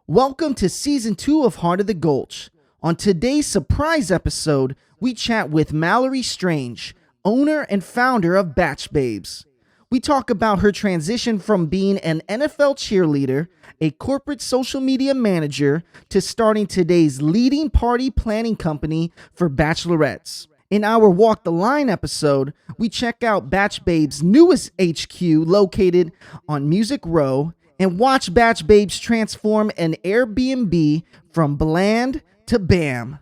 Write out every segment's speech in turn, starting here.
Welcome to Season 2 of Heart of the Gulch. On today's surprise episode, we chat with Mallory Strange, owner and founder of Bach Babes. We talk about her transition from being an NFL cheerleader, a corporate social media manager, to starting today's leading party planning company for bachelorettes. In our Walk the Line episode, we check out Bach Babes' newest HQ located on Music Row and watch Bach Babes transform an Airbnb from bland to bam.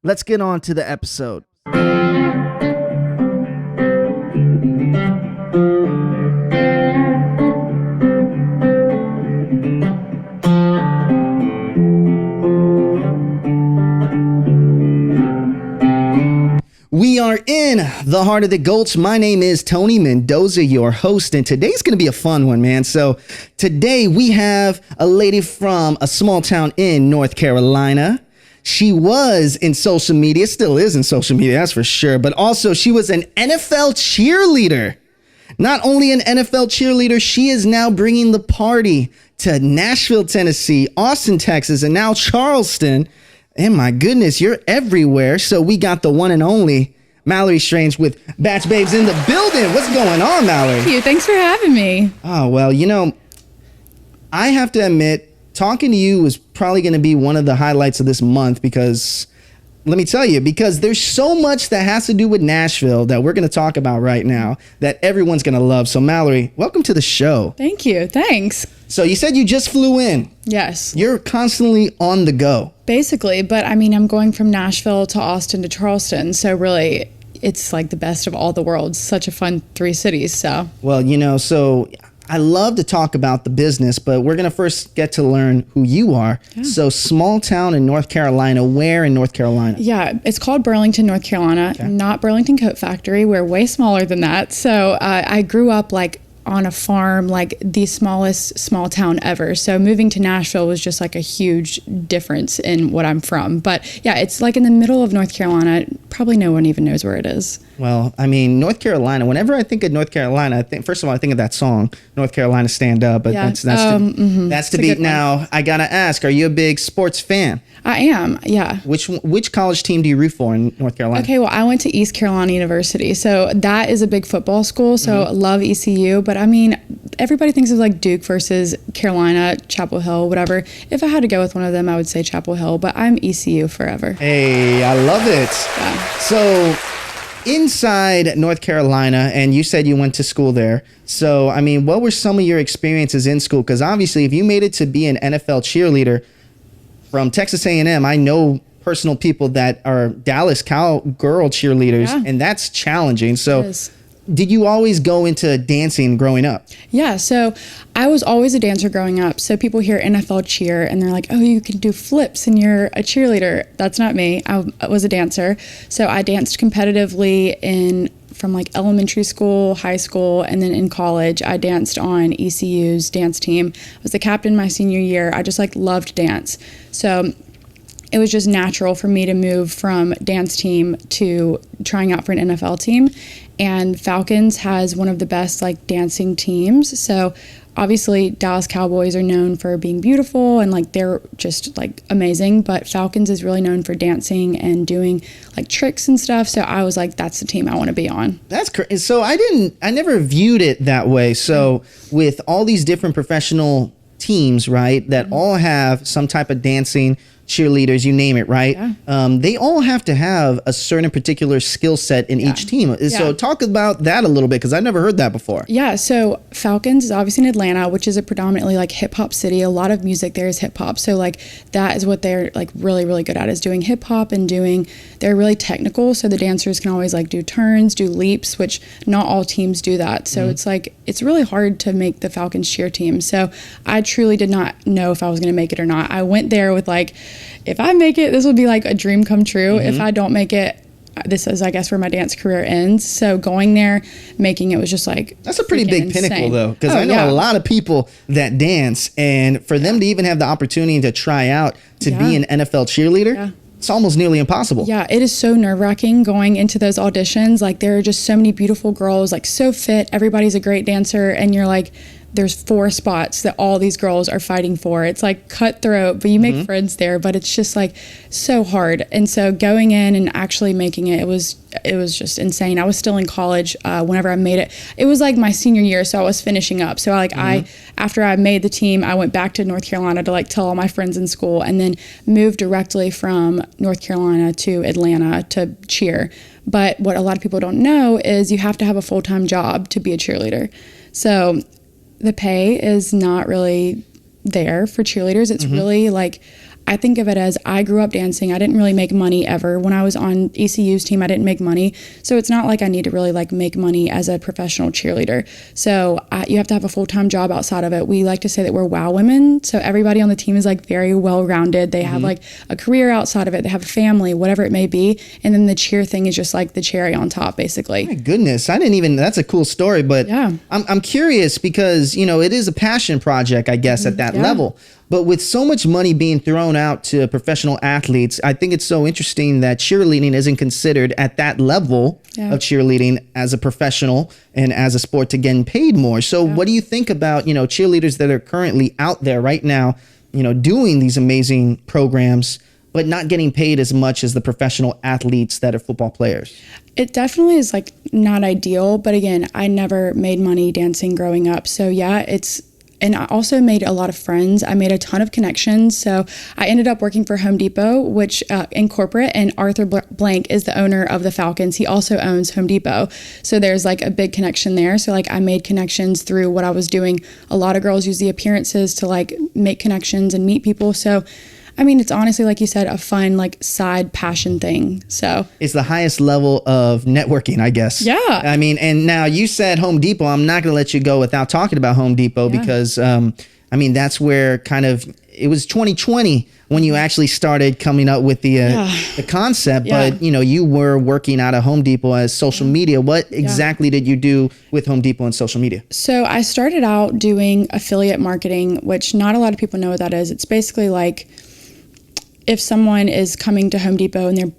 Let's get on to the episode. We are in the Heart of the Gulch. My name is Tony Mendoza, your host, and today's going to be a fun one, man. So today we have a lady from a small town in North Carolina. She was in social media, still is in social media, that's for sure, but also she was an NFL cheerleader. Not only an NFL cheerleader, she is now bringing the party to Nashville, Tennessee, Austin, Texas, and now Charleston. And my goodness, you're everywhere. So we got the one and only Mallory Strange with Bach Babes in the building. What's going on, Mallory? Thank you. Thanks for having me. Oh, well, you know, I have to admit, talking to you was probably going to be one of the highlights of this month because, let me tell you, because there's so much that has to do with Nashville that we're going to talk about right now that everyone's going to love. So, Mallory, welcome to the show. Thank you. Thanks. So you said you just flew in. Yes. You're constantly on the go. Basically, but I mean, I'm going from Nashville to Austin to Charleston. So really, it's like the best of all the worlds. Such a fun 3 cities. So, well, you know, so I love to talk about the business, but we're going to first get to learn who you are. Yeah. So small town in North Carolina. Where in North Carolina? Yeah, it's called Burlington, North Carolina, okay. Not Burlington Coat Factory. We're way smaller than that. So I grew up like on a farm, like the smallest small town ever. So moving to Nashville was just like a huge difference in what I'm from. But yeah, it's like in the middle of North Carolina. Probably no one even knows where it is. Well, I mean, North Carolina, whenever I think of North Carolina, I think, first of all, I think of that song, North Carolina Stand Up. But yeah. that's to beat. Now, I got to ask, are you a big sports fan? I am, yeah. Which college team do you root for in North Carolina? Okay, well, I went to East Carolina University. So that is a big football school. So love ECU. But I mean, everybody thinks of like Duke versus Carolina, Chapel Hill, whatever. If I had to go with one of them, I would say Chapel Hill. But I'm ECU forever. Hey, I love it. Yeah. So inside North Carolina, and you said you went to school there. So, I mean, what were some of your experiences in school? Because obviously, if you made it to be an NFL cheerleader from Texas A&M, I know personal people that are Dallas Cowgirl cheerleaders, and that's challenging. So did you always go into dancing growing up? Yeah, so I was always a dancer growing up. So people hear NFL cheer and they're like, oh, you can do flips and you're a cheerleader. That's not me. I was a dancer. So I danced competitively from like elementary school, high school, and then in college, I danced on ECU's dance team. I was the captain my senior year. I just like loved dance. So it was just natural for me to move from dance team to trying out for an NFL team. And Falcons has one of the best like dancing teams. So obviously Dallas Cowboys are known for being beautiful and like they're just like amazing, but Falcons is really known for dancing and doing like tricks and stuff. So I was like, that's the team I want to be on. That's crazy. So I never viewed it that way. So with all these different professional teams, right, that all have some type of dancing, cheerleaders, you name it, right? Yeah. They all have to have a certain particular skill set in each team. So talk about that a little bit, because I never heard that before. Yeah, so Falcons is obviously in Atlanta, which is a predominantly like hip hop city. A lot of music there is hip hop. So like that is what they're like really, really good at, is doing hip hop and they're really technical. So the dancers can always like do turns, do leaps, which not all teams do that. So it's like, it's really hard to make the Falcons cheer team. So I truly did not know if I was going to make it or not. I went there with like, if I make it, this will be like a dream come true. If I don't make it, this is, I guess, where my dance career ends. So going there, making it was just like, that's a pretty big pinnacle though. Because I know a lot of people that dance, and for them to even have the opportunity to try out to be an NFL cheerleader, it's almost nearly impossible. Yeah, it is so nerve-wracking going into those auditions. Like there are just so many beautiful girls, like so fit. Everybody's a great dancer. And you're like, there's 4 spots that all these girls are fighting for. It's like cutthroat, but you make friends there, but it's just like so hard. And so going in and actually making it was just insane. I was still in college whenever I made it. It was like my senior year, so I was finishing up. So after I made the team, I went back to North Carolina to like tell all my friends in school, and then moved directly from North Carolina to Atlanta to cheer. But what a lot of people don't know is you have to have a full-time job to be a cheerleader. So the pay is not really there for cheerleaders. It's really like, I think of it as, I grew up dancing. I didn't really make money ever. When I was on ECU's team, I didn't make money. So it's not like I need to really like make money as a professional cheerleader. So you have to have a full-time job outside of it. We like to say that we're wow women. So everybody on the team is like very well-rounded. They have like a career outside of it. They have a family, whatever it may be. And then the cheer thing is just like the cherry on top, basically. My goodness. That's a cool story, but yeah. I'm curious because, it is a passion project, I guess, at that level. But with so much money being thrown out to professional athletes, I think it's so interesting that cheerleading isn't considered at that level of cheerleading as a professional and as a sport to getting paid more. So what do you think about, cheerleaders that are currently out there right now, doing these amazing programs, but not getting paid as much as the professional athletes that are football players? It definitely is like not ideal. But again, I never made money dancing growing up. So and I also made a lot of friends. I made a ton of connections. So I ended up working for Home Depot, which in corporate, and Arthur Blank is the owner of the Falcons. He also owns Home Depot. So there's like a big connection there. So like I made connections through what I was doing. A lot of girls use the appearances to like make connections and meet people. So I mean, it's honestly, like you said, a fun, like, side passion thing. So it's the highest level of networking, I guess. Yeah. I mean, and now you said Home Depot. I'm not going to let you go without talking about Home Depot because, that's where it was 2020 when you actually started coming up with the concept. Yeah. But, you were working out of Home Depot as social media. What exactly did you do with Home Depot and social media? So I started out doing affiliate marketing, which not a lot of people know what that is. It's basically like, if someone is coming to Home Depot and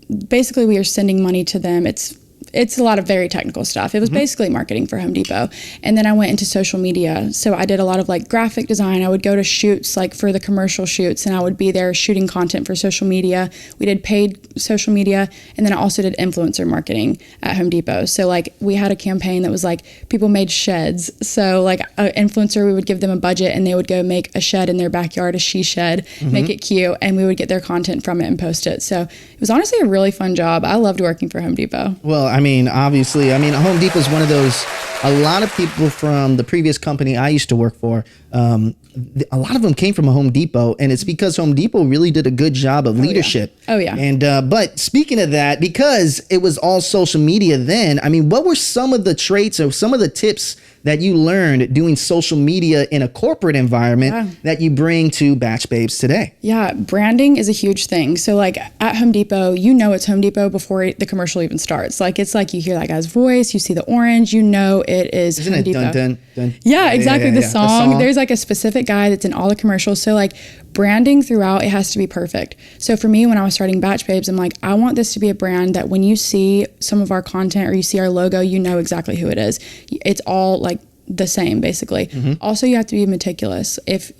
we are sending money to them, it's a lot of very technical stuff. It was basically marketing for Home Depot. And then I went into social media. So I did a lot of like graphic design. I would go to shoots, like for the commercial shoots, and I would be there shooting content for social media. We did paid social media. And then I also did influencer marketing at Home Depot. So like we had a campaign that was like people made sheds. So like an influencer, we would give them a budget and they would go make a shed in their backyard, a she shed, make it cute. And we would get their content from it and post it. So it was honestly a really fun job. I loved working for Home Depot. Well, obviously, Home Depot is one of those, a lot of people from the previous company I used to work for, a lot of them came from a Home Depot, and it's because Home Depot really did a good job of leadership. Oh, yeah. And, but speaking of that, because it was all social media then, what were some of the traits or some of the tips that you learned doing social media in a corporate environment that you bring to Bach Babes today? Yeah, branding is a huge thing. So like at Home Depot, it's Home Depot before the commercial even starts. Like it's like you hear that guy's voice, you see the orange, it is Isn't Home it Depot. Dun Dun Dun? Yeah, exactly. The song. The There's like a specific guy that's in all the commercials. So like branding throughout, it has to be perfect. So for me, when I was starting Bach Babes, I'm like, I want this to be a brand that when you see some of our content or you see our logo, you know exactly who it is. It's all like the same, basically. Also, you have to be meticulous. If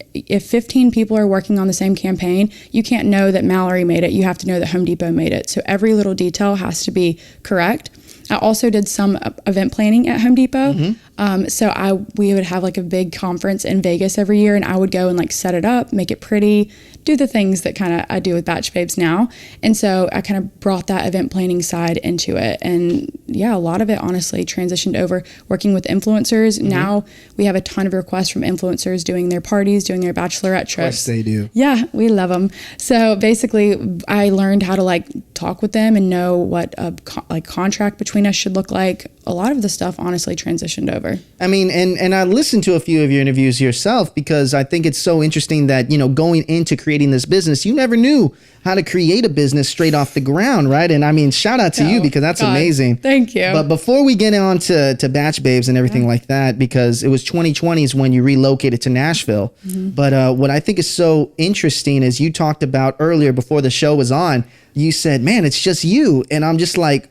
15 people are working on the same campaign, you can't know that Mallory made it. You have to know that Home Depot made it. So every little detail has to be correct. I also did some event planning at Home Depot. We would have like a big conference in Vegas every year, and I would go and like set it up, make it pretty, do the things that kind of I do with Bach Babes now. And so I kind of brought that event planning side into it. And yeah, a lot of it honestly transitioned over working with influencers. Now we have a ton of requests from influencers doing their parties, doing their bachelorette trips. Of course they do. Yeah, we love them. So basically I learned how to like talk with them and know what a contract between us should look like. A lot of the stuff honestly transitioned over. And I listened to a few of your interviews yourself because I think it's so interesting that, going into creating this business, you never knew how to create a business straight off the ground, right? And shout out to you because that's amazing. Thank you. But before we get on to Bach Babes and everything like that, because it was 2020 is when you relocated to Nashville. But what I think is so interesting is you talked about earlier before the show was on, you said, man, it's just you. And I'm just like,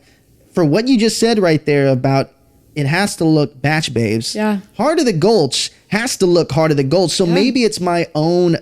for what you just said right there about it has to look Bach Babes. Yeah. Heart of the Gulch has to look Heart of the Gulch. So maybe it's my own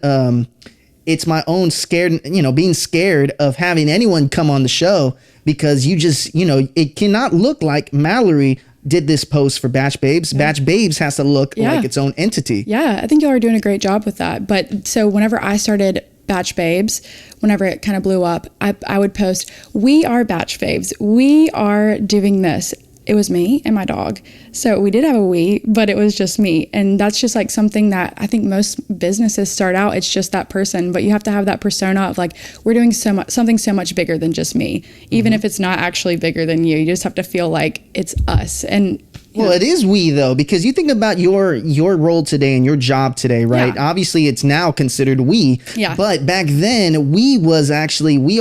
scared, being scared of having anyone come on the show, because you just, it cannot look like Mallory did this post for Bach Babes. Bach Babes has to look like its own entity. Yeah, I think y'all are doing a great job with that. But so whenever I started Bach Babes, whenever it kind of blew up, I would post, "We are Bach Babes. We are doing this." It was me and my dog. So we did have a we, but it was just me. And that's just like something that I think most businesses start out, it's just that person, but you have to have that persona of like, we're doing something so much bigger than just me. Even if it's not actually bigger than you just have to feel like it's us. And well, it is we though, because you think about your role today and your job today, right? Yeah. Obviously, it's now considered we. Yeah. But back then, we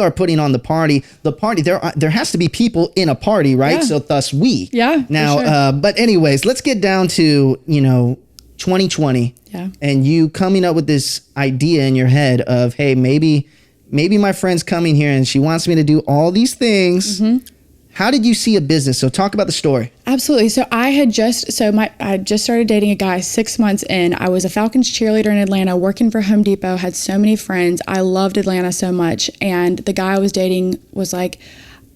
are putting on the party. The party, there has to be people in a party, right? Yeah. So thus we. Yeah. Now, for sure. but anyways, let's get down to 2020. Yeah. And you coming up with this idea in your head of, hey, maybe my friend's coming here and she wants me to do all these things. Mm-hmm. How did you see a business? So talk about the story. Absolutely. So I just started dating a guy 6 months in. I was a Falcons cheerleader in Atlanta, working for Home Depot, had so many friends. I loved Atlanta so much. And the guy I was dating was like,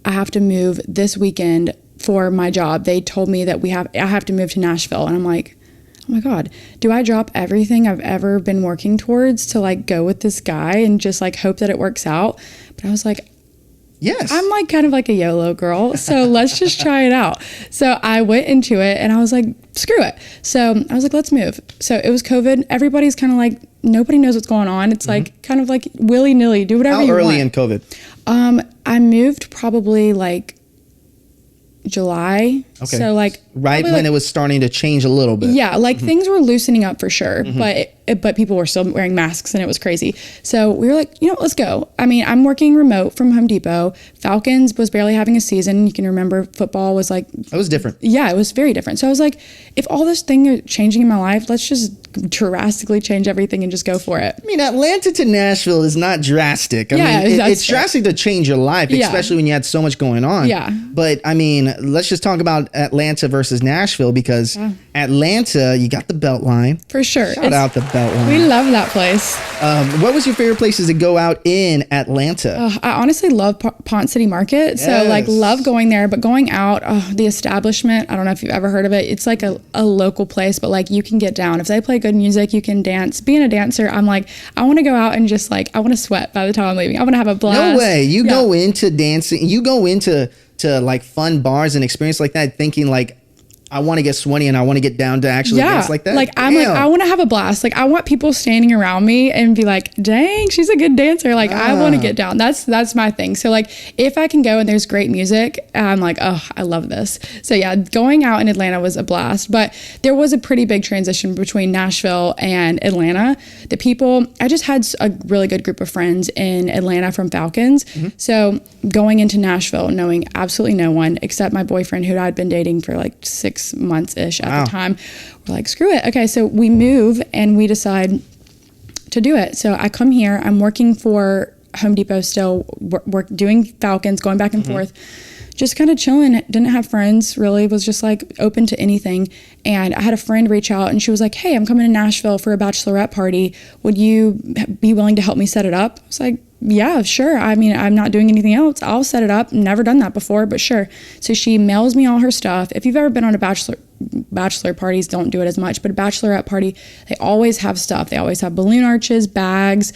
I have to move this weekend for my job. They told me that I have to move to Nashville. And I'm like, oh my God, do I drop everything I've ever been working towards to like go with this guy and just like hope that it works out? But I was like, yes, I'm like kind of like a YOLO girl, so let's just try it out. So I went into it and I was like, screw it. So I was like, let's move. So it was COVID. Everybody's kind of like, nobody knows what's going on. It's like kind of like willy-nilly, do whatever you want. How early in COVID? I moved probably like July. Okay. So like right when it was starting to change a little bit. Yeah, like things were loosening up for sure, but people were still wearing masks and it was crazy. So we were like, let's go. I mean, I'm working remote from Home Depot. Falcons was barely having a season. You can remember football was like... It was different. Yeah, it was very different. So I was like, if all this thing is changing in my life, let's just drastically change everything and just go for it. I mean, Atlanta to Nashville is not drastic. I Yeah, mean, that's it's drastic to change your life, Yeah. especially when you had so much going on. Yeah. But I mean, let's just talk about Atlanta versus Nashville, because Atlanta, you got the Beltline. For sure. Shout out the Beltline. We love that place. What was your favorite places to go out in Atlanta? I honestly love Pont City Market. So like love going there, but going out, the establishment, I don't know if you've ever heard of it. It's like a local place, but like you can get down. If they play good music, you can dance. Being a dancer, I'm like, I want to go out and just like, I want to sweat by the time I'm leaving. I want to have a blast. No way. You go into dancing, you go into like fun bars and experience like that thinking like, I want to get sweaty and I want to get down to actually dance like that. Like I'm like, I want to have a blast. Like I want people standing around me and be like, dang, she's a good dancer. Like I want to get down. That's my thing. So like if I can go and there's great music, I'm like, oh, I love this. So yeah, going out in Atlanta was a blast, but there was a pretty big transition between Nashville and Atlanta. The people, I just had a really good group of friends in Atlanta from Falcons. So going into Nashville, knowing absolutely no one except my boyfriend who I'd been dating for like 6 months-ish at the time, we're like, screw it. Okay, so we move and we decide to do it. So I come here, I'm working for Home Depot still, work doing Falcons, going back and forth, just kind of chilling. Didn't have friends really, was just like open to anything. And I had a friend reach out and she was like, hey, I'm coming to Nashville for a bachelorette party. Would you be willing to help me set it up? I was like, yeah, sure. I mean, I'm not doing anything else. I'll set it up. Never done that before, but sure. So she mails me all her stuff. If you've ever been on a bachelor parties, don't do it as much, but a bachelorette party, they always have stuff. They always have balloon arches, bags,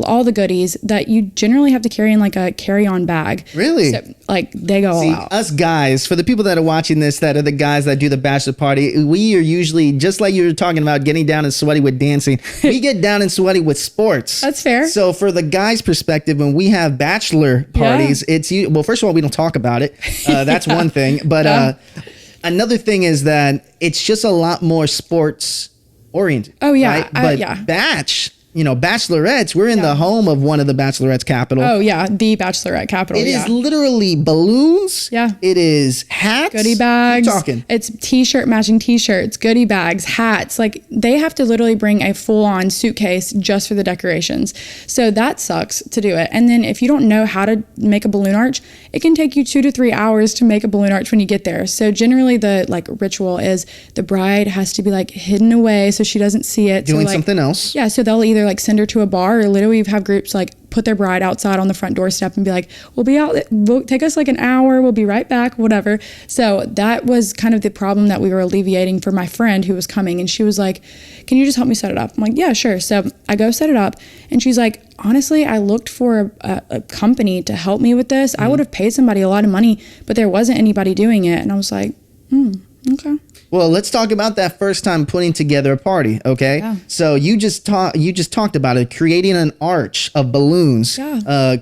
all the goodies that you generally have to carry in like a carry-on bag. Really? So, like they go all out. Us guys, for the people that are watching this, that are the guys that do the bachelor party, we are usually, just like you were talking about getting down and sweaty with dancing, we get down and sweaty with sports. That's fair. So for the guys' perspective, when we have bachelor parties, well, first of all, we don't talk about it. That's one thing. But another thing is that it's just a lot more sports oriented. Oh, yeah. Right? But Batch, Bachelorettes, we're in the home of one of the Bachelorettes capital. Oh yeah, the Bachelorette capital. It is literally balloons. Yeah. It is hats. Goodie bags. Talking. It's matching t-shirts, goodie bags, hats. Like they have to literally bring a full-on suitcase just for the decorations. So that sucks to do it. And then if you don't know how to make a balloon arch, it can take you 2 to 3 hours to make a balloon arch when you get there. So generally the ritual is the bride has to be hidden away so she doesn't see it. Doing something else. Yeah. So they'll either send her to a bar, or literally have groups put their bride outside on the front doorstep and be like, we'll be out, we'll take us an hour, we'll be right back, whatever. So that was kind of the problem that we were alleviating for my friend who was coming, and she was like, can you just help me set it up? I'm like, yeah, sure. So I go set it up, and she's like, honestly, I looked for a company to help me with this. I would have paid somebody a lot of money, but there wasn't anybody doing it. And I was like, okay. Well, let's talk about that first time putting together a party, okay? Yeah. So you just talked about it, creating an arch of balloons,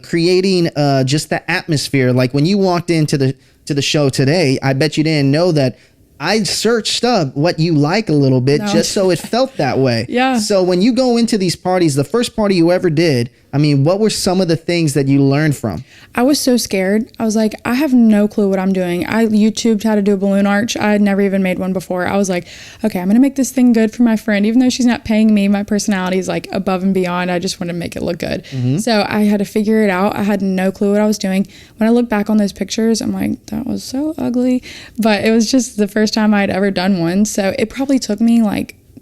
creating just the atmosphere. Like when you walked into the show today, I bet you didn't know that I searched up what you like a little bit just so it felt that way. Yeah. So when you go into these parties, the first party you ever did, I mean, what were some of the things that you learned from? I was so scared. I was like, I have no clue what I'm doing. I YouTubed how to do a balloon arch. I had never even made one before. I was like, okay, I'm going to make this thing good for my friend. Even though she's not paying me, my personality is above and beyond. I just want to make it look good. Mm-hmm. So I had to figure it out. I had no clue what I was doing. When I look back on those pictures, I'm like, that was so ugly. But it was just the first time I'd ever done one. So it probably took me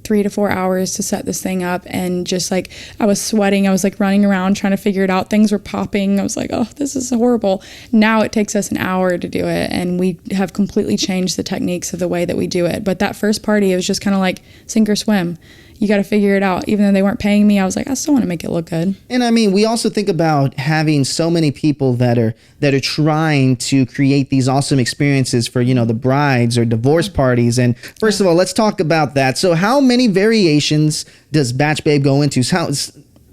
3 to 4 hours to set this thing up, and just I was sweating. I was running around trying to figure it out. Things were popping. I was like, oh, this is horrible. Now it takes us an hour to do it, and we have completely changed the techniques of the way that we do it. But that first party, it was just kind of sink or swim. You got to figure it out. Even though they weren't paying me, I was like, I still want to make it look good. And I mean, we also think about having so many people that are trying to create these awesome experiences for, the brides or divorce parties. And first of all, let's talk about that. So how many variations does Bach Babe go into?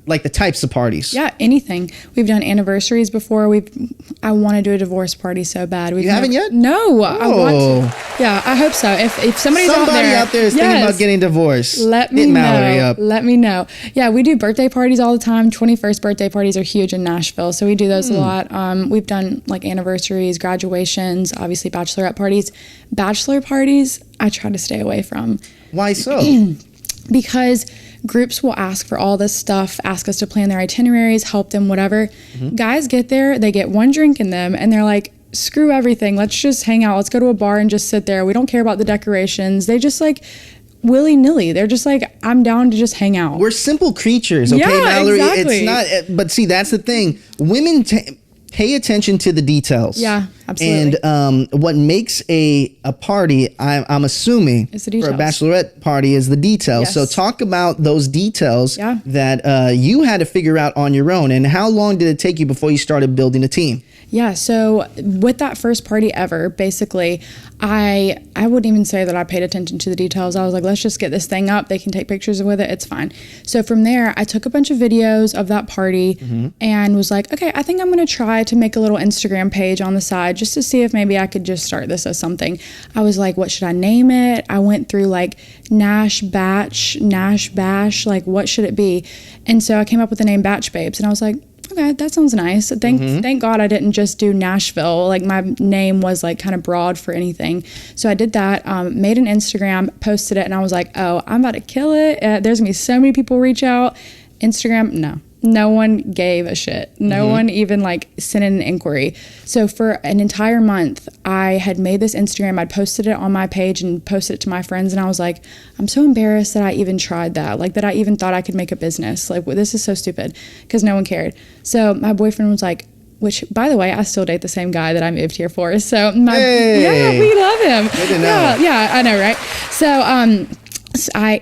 The types of parties? Yeah, anything. We've done anniversaries before. I want to do a divorce party so bad. You haven't yet? No, I want to. Yeah, I hope so. If somebody out there is thinking about getting divorced, let me hit know. Mallory up. Let me know. Yeah, we do birthday parties all the time. 21st birthday parties are huge in Nashville, so we do those a lot. We've done anniversaries, graduations, obviously bachelorette parties. Bachelor parties, I try to stay away from. Why so? Because groups will ask for all this stuff, ask us to plan their itineraries, help them, whatever. Mm-hmm. Guys get there, they get one drink in them, and they're like, screw everything. Let's just hang out. Let's go to a bar and just sit there. We don't care about the decorations. They just willy-nilly. They're just I'm down to just hang out. We're simple creatures, okay, yeah, Mallory? Exactly. It's not, but see, that's the thing. Women pay attention to the details. Yeah, absolutely. And what makes a party, I'm assuming, it's the for a bachelorette party is the details. Yes. So talk about those details Yeah. that you had to figure out on your own. And how long did it take you before you started building a team? Yeah, so with that first party ever, basically, I wouldn't even say that I paid attention to the details. I was like, let's just get this thing up. They can take pictures with it. It's fine. So from there, I took a bunch of videos of that party and was like, okay, I think I'm going to try to make a little Instagram page on the side just to see if maybe I could just start this as something. I was like, what should I name it? I went through Nash Bash, what should it be? And so I came up with the name Bach Babes, and I was like, okay, that sounds nice. Thank God I didn't just do Nashville. My name was kind of broad for anything. So I did that, made an Instagram, posted it, and I was like, oh, I'm about to kill it. There's gonna be so many people reach out. Instagram, no one gave a shit. No one even sent in an inquiry. So for an entire month, I had made this Instagram. I'd posted it on my page and posted it to my friends. And I was like, I'm so embarrassed that I even tried that. That I even thought I could make a business. This is so stupid, because no one cared. So my boyfriend was like, which, by the way, I still date the same guy that I moved here for. So yeah, we love him. Good to know. Yeah, I know, right? So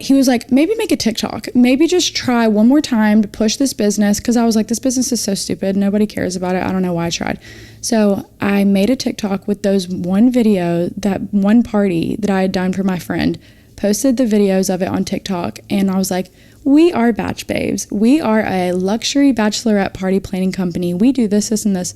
he was like, maybe make a TikTok. Maybe just try one more time to push this business. Because I was like, this business is so stupid. Nobody cares about it. I don't know why I tried. So I made a TikTok with those one video, that one party that I had done for my friend, posted the videos of it on TikTok. And I was like, we are Bach Babes. We are a luxury bachelorette party planning company. We do this, this, and this.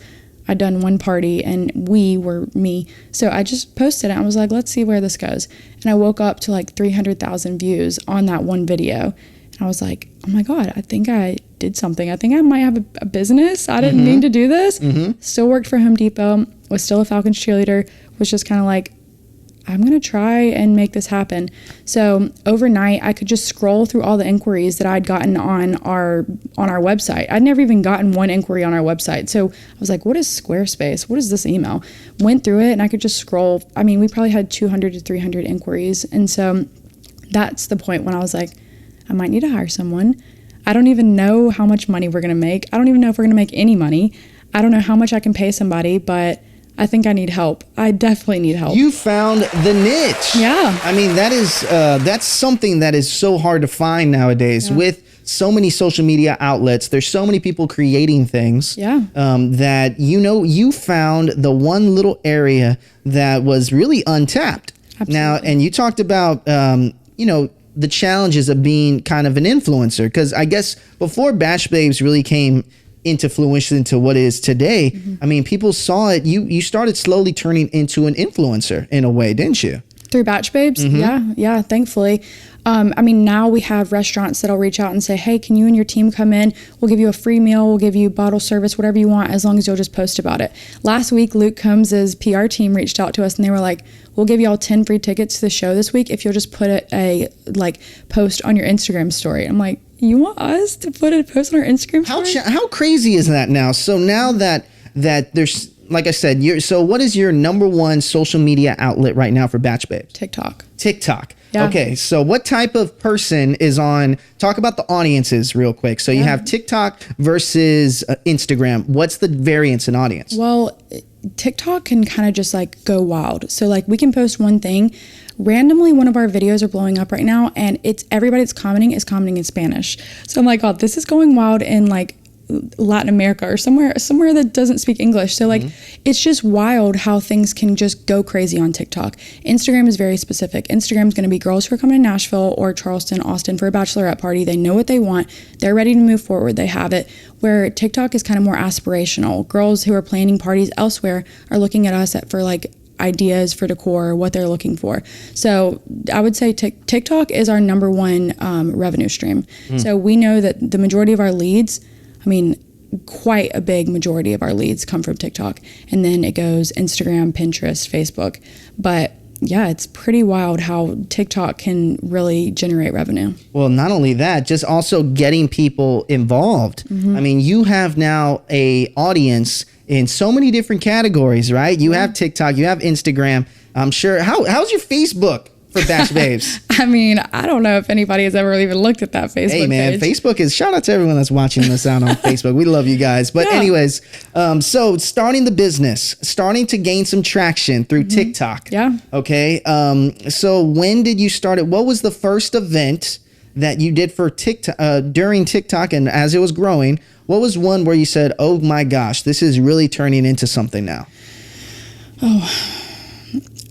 I'd done one party, and we were me. So I just posted it. I was like, let's see where this goes. And I woke up to 300,000 views on that one video. And I was like, oh my God, I think I did something. I think I might have a business. I didn't mean to do this. Still worked for Home Depot, was still a Falcons cheerleader, was just kind of like, I'm going to try and make this happen. So overnight, I could just scroll through all the inquiries that I'd gotten on our website. I'd never even gotten one inquiry on our website. So I was like, what is Squarespace? What is this email? Went through it and I could just scroll. I mean, we probably had 200 to 300 inquiries. And so that's the point when I was like, I might need to hire someone. I don't even know how much money we're going to make. I don't even know if we're going to make any money. I don't know how much I can pay somebody, but I think I need help. I definitely need help. You found the niche. Yeah. I mean, that's something that is so hard to find nowadays with so many social media outlets. There's so many people creating things that, you found the one little area that was really untapped. Absolutely. Now, and you talked about, the challenges of being kind of an influencer, because I guess before Bach Babes really came into fruition into what is today, I mean, people saw it. You started slowly turning into an influencer in a way, didn't you? Through Bach Babes? Yeah, thankfully. I mean, now we have restaurants that'll reach out and say, hey, can you and your team come in? We'll give you a free meal. We'll give you bottle service, whatever you want, as long as you'll just post about it. Last week, Luke Combs' PR team reached out to us and they were like, we'll give you all 10 free tickets to the show this week if you'll just put a post on your Instagram story. I'm like, you want us to put a post on our Instagram story? How crazy is that now? So now that there's, like I said, so what is your number one social media outlet right now for Bach Babes? TikTok. Yeah. Okay, so what type of person is on, talk about the audiences real quick. So you have TikTok versus Instagram. What's the variance in audience? Well, TikTok can kind of just like go wild. So like we can post one thing. Randomly, one of our videos are blowing up right now and everybody that's commenting is commenting in Spanish. So I'm like, oh, this is going wild in like Latin America or somewhere that doesn't speak English. So like, it's just wild how things can just go crazy on TikTok. Instagram is very specific. Instagram is going to be girls who are coming to Nashville or Charleston, Austin for a bachelorette party. They know what they want. They're ready to move forward. They have it. Where TikTok is kind of more aspirational. Girls who are planning parties elsewhere are looking at us for like ideas for decor, what they're looking for. So I would say TikTok is our number one revenue stream. So we know that the majority of our leads, I mean, quite a big majority of our leads come from TikTok. And then it goes Instagram, Pinterest, Facebook. But yeah, it's pretty wild how TikTok can really generate revenue. Well, not only that, just also getting people involved. I mean, you have now a audience in so many different categories, right? You have TikTok, you have Instagram. I'm sure. How's your Facebook for Bach Babes? I mean, I don't know if anybody has ever even looked at that Facebook Hey man, page. Facebook is, shout out to everyone that's watching this out on Facebook. We love you guys. But anyways, so starting the business, starting to gain some traction through TikTok. Yeah. Okay. So when did you start it? What was the first event that you did for TikTok during TikTok, and as it was growing, what was one where you said, oh my gosh, this is really turning into something now?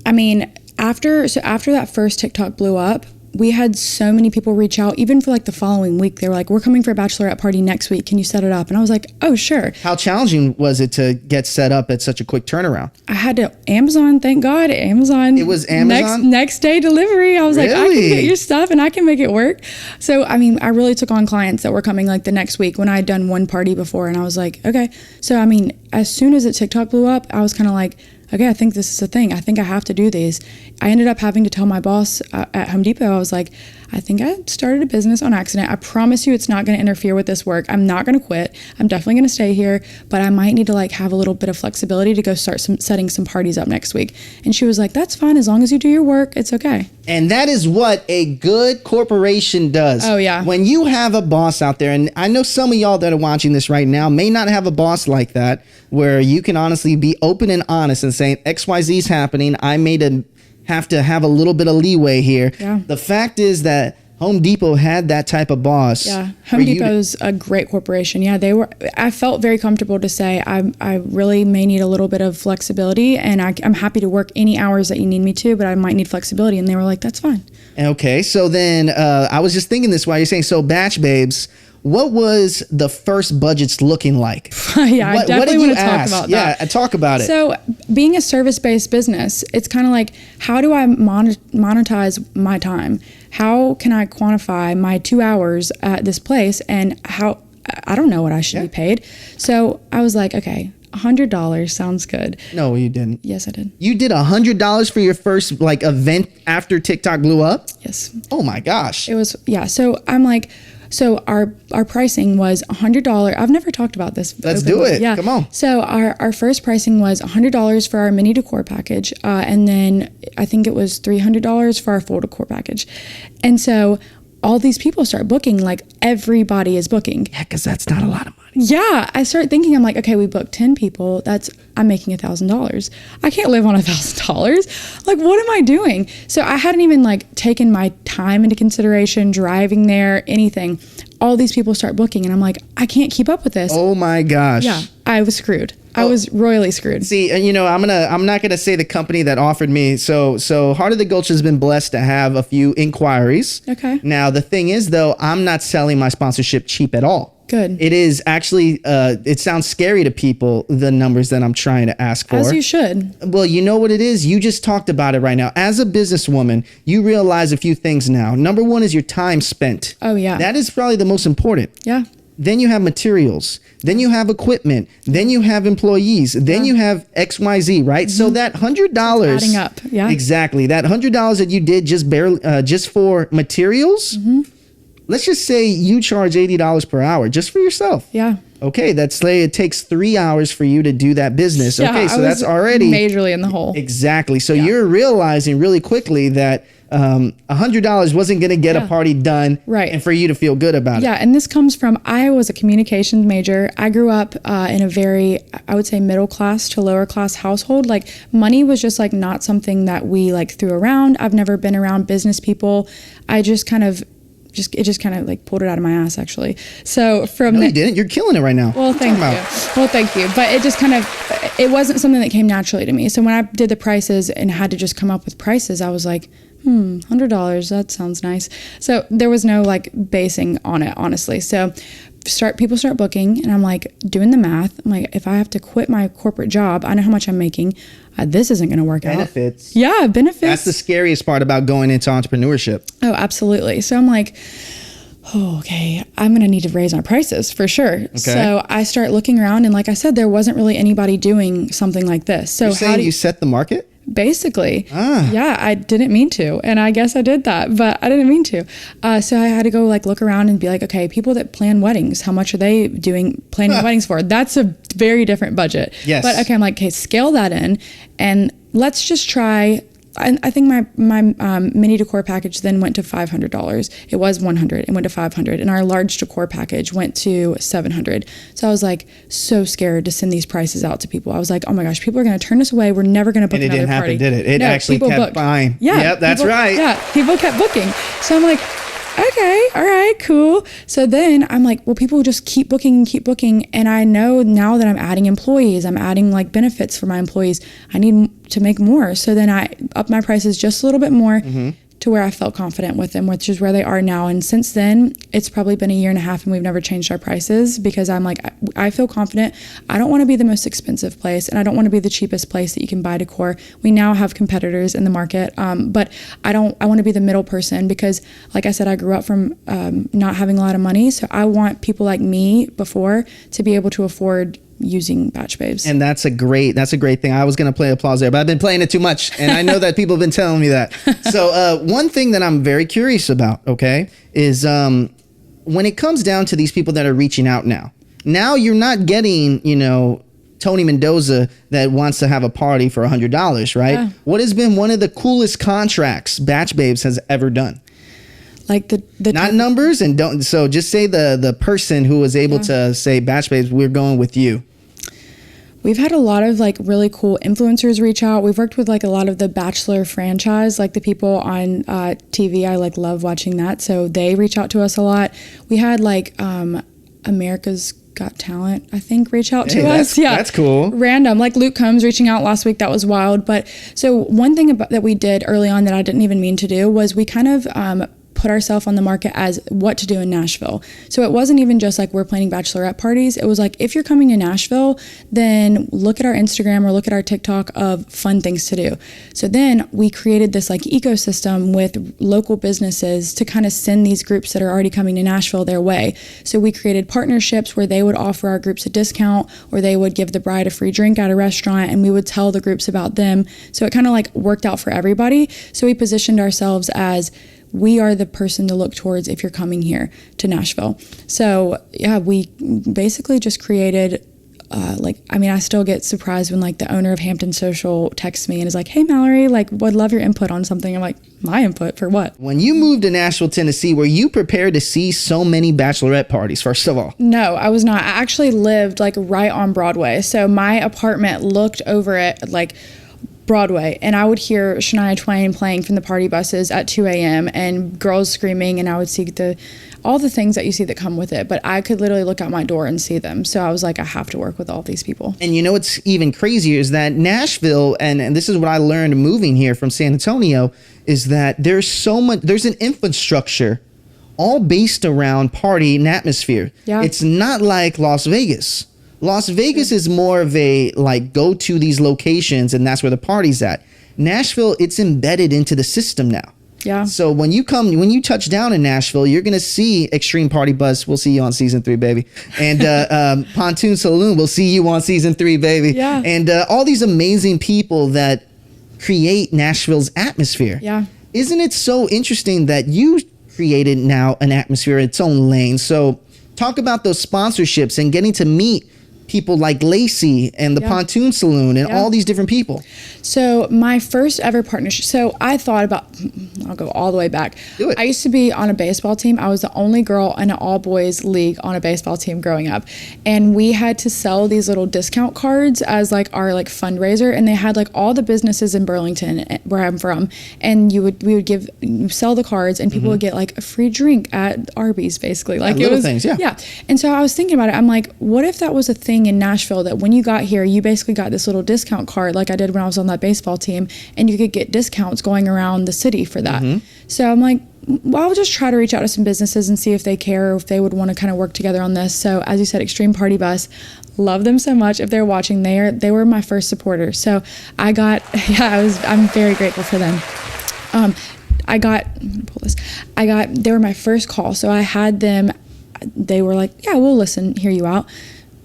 I mean, after that first TikTok blew up, we had so many people reach out, even for like the following week. They were like, we're coming for a bachelorette party next week. Can you set it up? And I was like, oh, sure. How challenging was it to get set up at such a quick turnaround? I had to Amazon, thank God, Amazon. It was Amazon? Next day delivery. I was like, I can get your stuff and I can make it work. So, I mean, I really took on clients that were coming like the next week when I had done one party before. And I was like, okay. So, I mean, as soon as TikTok blew up, I was kind of like, okay, I think this is a thing. I think I have to do these. I ended up having to tell my boss at Home Depot, I was like, I think I started a business on accident. I promise you it's not going to interfere with this work. I'm not going to quit. I'm definitely going to stay here, but I might need to like have a little bit of flexibility to go start setting some parties up next week. And she was like, that's fine. As long as you do your work, it's okay. And that is what a good corporation does. Oh, yeah. When you have a boss out there, and I know some of y'all that are watching this right now may not have a boss like that, where you can honestly be open and honest and saying XYZ is happening. I may have to have a little bit of leeway here. Yeah. The fact is that Home Depot had that type of boss. Yeah, Home Depot's a great corporation. Yeah, I felt very comfortable to say I really may need a little bit of flexibility, and I'm happy to work any hours that you need me to, but I might need flexibility. And they were like, that's fine. Okay, so then I was just thinking this while you're saying, so Bach Babes, what was the first budgets looking like? Yeah, I definitely want to talk about that. Yeah, talk about it. So being a service-based business, it's kind of like, how do I monetize my time? how can I quantify my 2 hours at this place, and how I don't know what I should be paid. So I was like, okay, $100 sounds good. No, you didn't. Yes, I did. You did $100 for your first like event after TikTok blew up? Yes. Oh my gosh. It was, yeah. So I'm like, so our pricing was $100. I've never talked about this. Let's do it. Yeah. Come on. So our first pricing was $100 for our mini decor package. And then I think it was $300 for our full decor package. And so all these people start booking, like everybody is booking. Yeah, because that's not a lot of money. Yeah, I start thinking, I'm like, okay, we booked 10 people. I'm making $1,000. I can't live on $1,000. Like, what am I doing? So I hadn't even like taken my time into consideration, driving there, anything. All these people start booking, and I'm like, I can't keep up with this. Oh my gosh. Yeah, I was screwed. I was royally screwed. See, you know, I'm not gonna say the company that offered me. So Heart of the Gulch has been blessed to have a few inquiries. Okay. Now the thing is, though, I'm not selling my sponsorship cheap at all. Good. It is actually, it sounds scary to people, the numbers that I'm trying to ask for. As you should. Well, you know what it is? You just talked about it right now. As a businesswoman, you realize a few things now. Number one is your time spent. Oh, yeah. That is probably the most important. Yeah. Then you have materials. Then you have equipment. Then you have employees. Then you have XYZ, right? Mm-hmm. So that $100 adding up. Yeah. Exactly. That $100 that you did just for materials. Mm-hmm. Let's just say you charge $80 per hour just for yourself. Yeah. Okay, let's say it takes 3 hours for you to do that business. Yeah, okay, so that's already majorly in the hole. Exactly. So you're realizing really quickly that $100 wasn't going to get a party done, right, and for you to feel good about it. Yeah, and this comes from, I was a communications major. I grew up in a very, I would say, middle class to lower class household. Like, money was just like not something that we like threw around. I've never been around business people. I just kind of like pulled it out of my ass, actually. So from you didn't. You're killing it right now. Well, thank you. Well, thank you. But it just kind of, it wasn't something that came naturally to me. So when I did the prices and had to just come up with prices, I was like, $100, that sounds nice. So there was no like basing on it, honestly. So people start booking, and I'm like doing the math. I'm like, if I have to quit my corporate job, I know how much I'm making. This isn't going to work out. Benefits. Yeah, benefits. That's the scariest part about going into entrepreneurship. Oh, absolutely. So I'm like, okay, I'm going to need to raise my prices for sure. Okay. So I start looking around, and like I said, there wasn't really anybody doing something like this. So you're saying you set the market? Basically. Yeah, I didn't mean to. And I guess I did that, but I didn't mean to. So I had to go like look around and be like, okay, people that plan weddings, how much are they planning weddings for? That's a very different budget. Yes. But okay, I'm like, okay, scale that in, and let's just try. I think my mini decor package then went to $500. It was $100. It went to $500, and our large decor package went to $700. So I was like so scared to send these prices out to people. I was like, oh my gosh, people are going to turn us away. We're never going to book another party. And it didn't happen, did it? It actually kept buying. Yeah, yep, that's right. Yeah, people kept booking. So I'm like, okay, all right, cool. So then I'm like, well, people just keep booking. And I know now that I'm adding employees, I'm adding like benefits for my employees. I need to make more. So then I upped my prices just a little bit more to where I felt confident with them, which is where they are now. And since then, it's probably been 1.5 years and we've never changed our prices, because I'm like, I feel confident. I don't want to be the most expensive place, and I don't want to be the cheapest place that you can buy decor. We now have competitors in the market, but I want to be the middle person, because like I said, I grew up from not having a lot of money. So I want people like me before to be able to afford using Bach Babes. And that's a great thing. I was going to play applause there, but I've been playing it too much, and I know that people have been telling me that. So one thing that I'm very curious about, okay, is when it comes down to these people that are reaching out now you're not getting, Tony Mendoza that wants to have a party for $100, right? Yeah. What has been one of the coolest contracts Bach Babes has ever done? Like the not numbers, and don't, so just say the person who was able to say, Bach Babes, we're going with you. We've had a lot of like really cool influencers reach out. We've worked with like a lot of the Bachelor franchise, like the people on TV. I like love watching that. So they reach out to us a lot. We had like America's Got Talent, I think, reach out to us. Yeah, that's cool. Random, like Luke Combs reaching out last week. That was wild. But so one thing that we did early on that I didn't even mean to do was we kind of put ourselves on the market as what to do in Nashville. So it wasn't even just like we're planning bachelorette parties. It was like, if you're coming to Nashville, then look at our Instagram or look at our TikTok of fun things to do. So then we created this like ecosystem with local businesses to kind of send these groups that are already coming to Nashville their way. So we created partnerships where they would offer our groups a discount, or they would give the bride a free drink at a restaurant, and we would tell the groups about them. So it kind of like worked out for everybody. So we positioned ourselves as, we are the person to look towards if you're coming here to Nashville. So yeah, we basically just created I still get surprised when like the owner of Hampton Social texts me and is like, hey Mallory, like would love your input on something. I'm like, my input for what? When you moved to Nashville, Tennessee, were you prepared to see so many bachelorette parties, first of all? No, I was not. I actually lived like right on Broadway. So my apartment looked over at like Broadway, and I would hear Shania Twain playing from the party buses at 2 a.m. and girls screaming, and I would see all the things that you see that come with it, but I could literally look out my door and see them. So I was like, I have to work with all these people. And you know what's even crazier is that Nashville, and this is what I learned moving here from San Antonio, is that there's an infrastructure all based around party and atmosphere. Yeah. It's not like Las Vegas. Las Vegas is more of a like go to these locations and that's where the party's at. Nashville, it's embedded into the system now. Yeah. So when you touch down in Nashville, you're going to see Extreme Party Bus. We'll see you on season 3, baby. And Pontoon Saloon, we'll see you on season 3, baby. Yeah. And all these amazing people that create Nashville's atmosphere. Yeah. Isn't it so interesting that you created now an atmosphere, its own lane? So talk about those sponsorships and getting to meet people like Lacey and the Pontoon Saloon and all these different people. So my first ever partnership, so I thought about, I'll go all the way back. Do it. I used to be on a baseball team. I was the only girl in an all boys league on a baseball team growing up. And we had to sell these little discount cards as like our like fundraiser. And they had like all the businesses in Burlington where I'm from. And you sell the cards and people would get like a free drink at Arby's basically. Like little things, yeah. Yeah. And so I was thinking about it. I'm like, what if that was a thing in Nashville, that when you got here, you basically got this little discount card like I did when I was on that baseball team, and you could get discounts going around the city for that. So I'm like, well, I'll just try to reach out to some businesses and see if they care or if they would want to kind of work together on this. So as you said, Extreme Party Bus, love them so much. If they're watching, they were my first supporters. So I'm very grateful for them. They were my first call. So I had them, they were like, yeah, we'll listen, hear you out.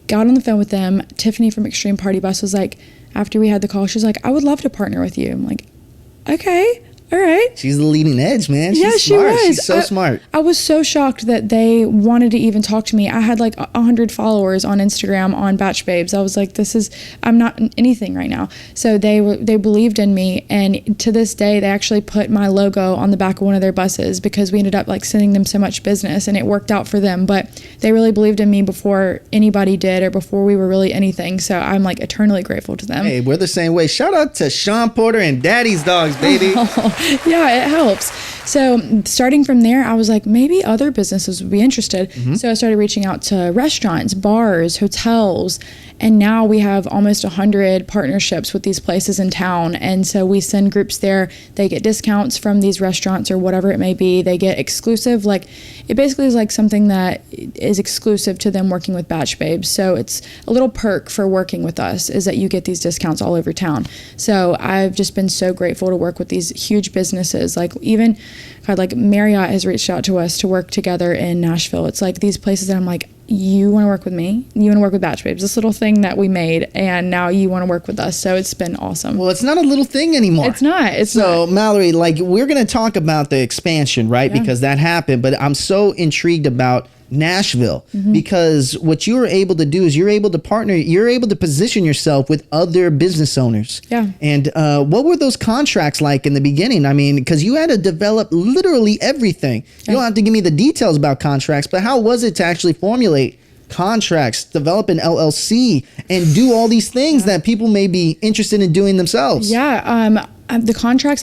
Got on the phone with them. Tiffany from Extreme Party Bus was like, after we had the call, she was like, I would love to partner with you. I'm like, okay, all right. She's the leading edge, man. She's smart. She was. She's so smart. I was so shocked that they wanted to even talk to me. I had like 100 followers on Instagram on Bach Babes. I was like, I'm not anything right now. So they believed in me. And to this day, they actually put my logo on the back of one of their buses because we ended up like sending them so much business and it worked out for them. But they really believed in me before anybody did or before we were really anything. So I'm like eternally grateful to them. Hey, we're the same way. Shout out to Sean Porter and Daddy's Dogs, baby. Yeah, it helps. So starting from there, I was like, maybe other businesses would be interested. So I started reaching out to restaurants, bars, hotels, and now we have almost 100 partnerships with these places in town. And so we send groups there. They get discounts from these restaurants or whatever it may be. They get exclusive, like it basically is like something that is exclusive to them working with Bach Babes. So it's a little perk for working with us is that you get these discounts all over town. So I've just been so grateful to work with these huge businesses. Like even God, like Marriott has reached out to us to work together in Nashville. It's like these places that I'm like, you want to work with me? You want to work with Bach Babes? This little thing that we made, and now you want to work with us. So it's been awesome. Well, it's not a little thing anymore. It's not. So, Mallory, like we're going to talk about the expansion, right? Yeah. Because that happened. But I'm so intrigued about Nashville because what you were able to do is you're able to partner, you're able to position yourself with other business owners. Yeah. And what were those contracts like in the beginning? I mean, because you had to develop literally everything. You don't have to give me the details about contracts, but how was it to actually formulate contracts, develop an LLC, and do all these things that people may be interested in doing themselves? Yeah. The contracts,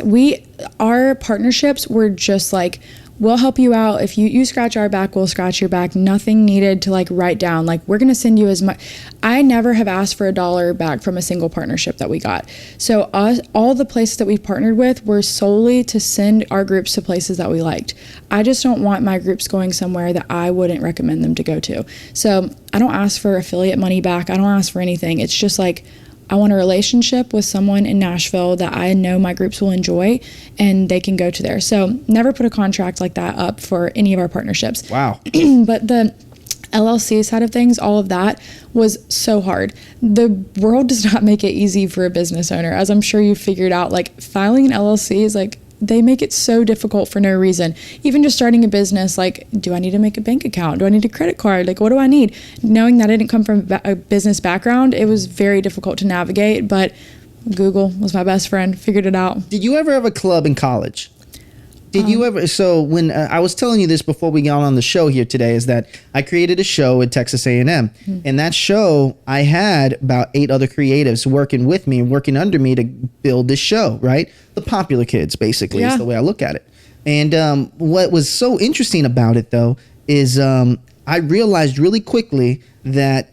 our partnerships were just like, we'll help you out. If you scratch our back, we'll scratch your back. Nothing needed to like write down. Like, we're going to send you as much. I never have asked for $1 back from a single partnership that we got. So all the places that we've partnered with were solely to send our groups to places that we liked. I just don't want my groups going somewhere that I wouldn't recommend them to go to. So I don't ask for affiliate money back. I don't ask for anything. It's just like, I want a relationship with someone in Nashville that I know my groups will enjoy and they can go to there. So never put a contract like that up for any of our partnerships. Wow. But the LLC side of things, all of that was so hard. The world does not make it easy for a business owner. As I'm sure you figured out, like, filing an LLC is like, they make it so difficult for no reason. Even just starting a business, like, do I need to make a bank account? Do I need a credit card? Like, what do I need? Knowing that I didn't come from a business background, it was very difficult to navigate, but Google was my best friend, figured it out. Did you ever have a club in college? Did you ever? So when I was telling you this before we got on the show here today, is that I created a show at Texas A&M. Mm-hmm. And that show, I had about 8 other creatives working with me and working under me to build this show, right? The popular kids, basically, is the way I look at it. And what was so interesting about it, though, is I realized really quickly that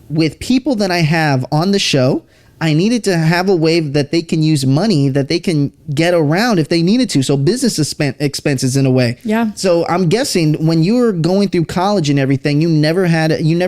with people that I have on the show, I needed to have a way that they can use money that they can get around if they needed to. So business expenses in a way. Yeah. So I'm guessing when you were going through college and everything, you never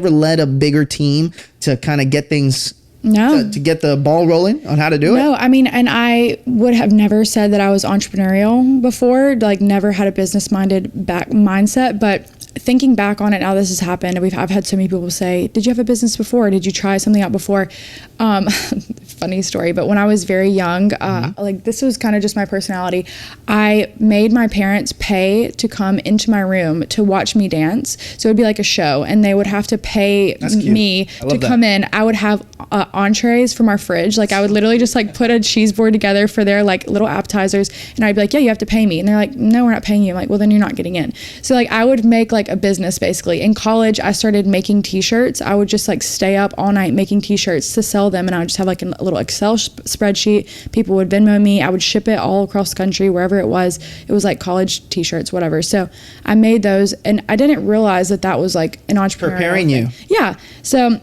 led a bigger team to kind of get things. No. To get the ball rolling on how to do it? No, I mean, and I would have never said that I was entrepreneurial before, like never had a business-minded mindset, but thinking back on it now, this has happened. I've had so many people say, did you have a business before? Did you try something out before? Funny story, but when I was very young, like this was kind of just my personality. I made my parents pay to come into my room to watch me dance. So it would be like a show and they would have to pay me to come in. I would have entrees from our fridge. Like I would literally just like put a cheese board together for their like little appetizers. And I'd be like, yeah, you have to pay me. And they're like, no, we're not paying you. I'm like, well, then you're not getting in. So like I would make like a business basically. In college, I started making t-shirts. I would just like stay up all night making t-shirts to sell them. And I would just have like a little Excel spreadsheet. People would Venmo me. I would ship it all across the country, wherever it was. It was like college t-shirts, whatever. So I made those and I didn't realize that that was like an entrepreneur. Preparing you. Yeah. So,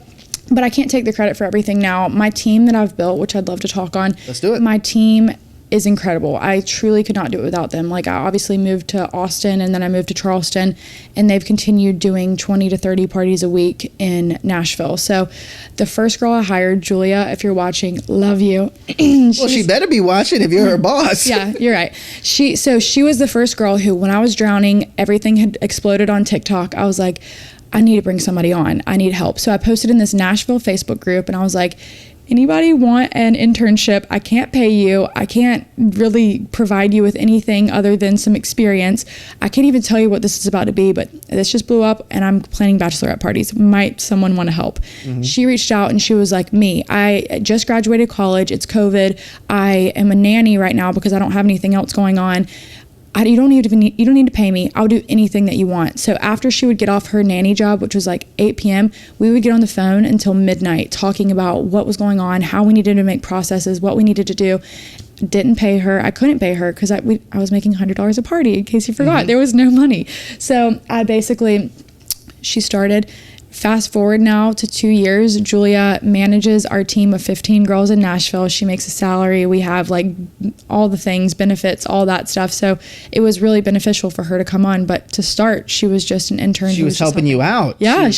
but I can't take the credit for everything now. My team that I've built, which I'd love to talk on. Let's do it. My team is incredible. I truly could not do it without them. Like I obviously moved to Austin and then I moved to Charleston and they've continued doing 20 to 30 parties a week in Nashville. So the first girl I hired, Julia, if you're watching, love you. Well, she better be watching if you're her boss. Yeah, you're right. She was the first girl who, when I was drowning, everything had exploded on TikTok. I was like, I need to bring somebody on. I need help. So I posted in this Nashville Facebook group and I was like, anybody want an internship? I can't pay you. I can't really provide you with anything other than some experience. I can't even tell you what this is about to be, but this just blew up and I'm planning bachelorette parties. Might someone want to help? Mm-hmm. She reached out and she was like, me, I just graduated college. It's COVID. I am a nanny right now because I don't have anything else going on. You don't need to pay me. I'll do anything that you want. So after she would get off her nanny job, which was like 8 p.m., we would get on the phone until midnight talking about what was going on, how we needed to make processes, what we needed to do. Didn't pay her. I couldn't pay her because I was making $100 a party, in case you forgot. Mm-hmm. There was no money. So she started. Fast forward now to 2 years, Julia manages our team of 15 girls in Nashville. She makes a salary. We have like all the things, benefits, all that stuff. So it was really beneficial for her to come on. But to start, she was just an intern. She was helping you out. Yeah,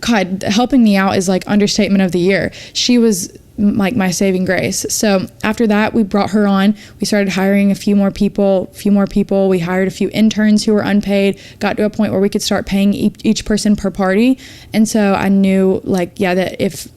God, helping me out is like understatement of the year. She was like my saving grace. So after that, we brought her on. We started hiring a few more people. We hired a few interns who were unpaid, got to a point where we could start paying each person per party. And so I knew like, yeah, that if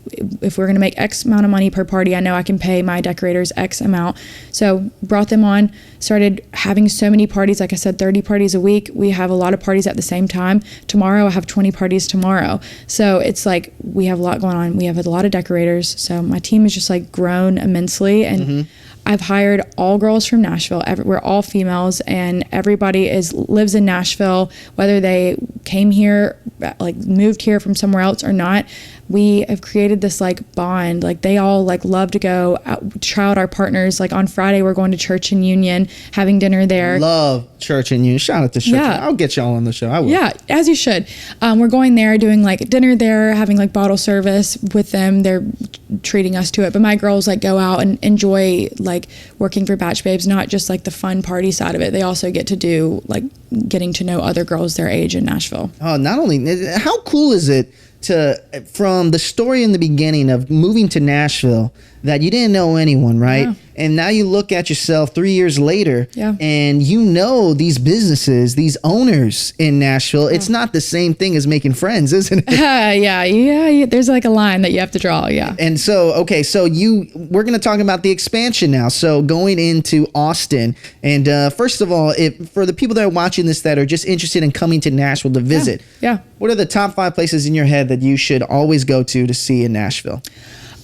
we're going to make X amount of money per party, I know I can pay my decorators X amount. So brought them on, started having so many parties. Like I said, 30 parties a week. We have a lot of parties at the same time. Tomorrow I have 20 parties tomorrow. So it's like, we have a lot going on. We have a lot of decorators. So my team has just like grown immensely. And mm-hmm. I've hired all girls from Nashville. We're all females and everybody lives in Nashville, whether they came here, like moved here from somewhere else or not. we have created this like bond. Like they all like love to go out, try out our partners. Like on Friday, we're going to Church and Union, having dinner there. Love Church and Union. Shout out to Church. Yeah. I'll get y'all on the show. I will. Yeah, as you should. We're going there, doing like dinner there, having like bottle service with them. They're treating us to it. But my girls like go out and enjoy like working for Bach Babes, not just like the fun party side of it. They also get to do like getting to know other girls their age in Nashville. Oh, not only, how cool is it to, from the story in the beginning of moving to Nashville, that you didn't know anyone, right? Yeah. And now you look at yourself 3 years later, Yeah. and you know these businesses, these owners in Nashville. It's not the same thing as making friends, isn't it? Yeah. There's like a line that you have to draw. Yeah. And so, okay, so we're going to talk about the expansion now. So going into Austin, and first of all, for the people that are watching this that are just interested in coming to Nashville to visit, Yeah. what are the top 5 places in your head that you should always go to see in Nashville?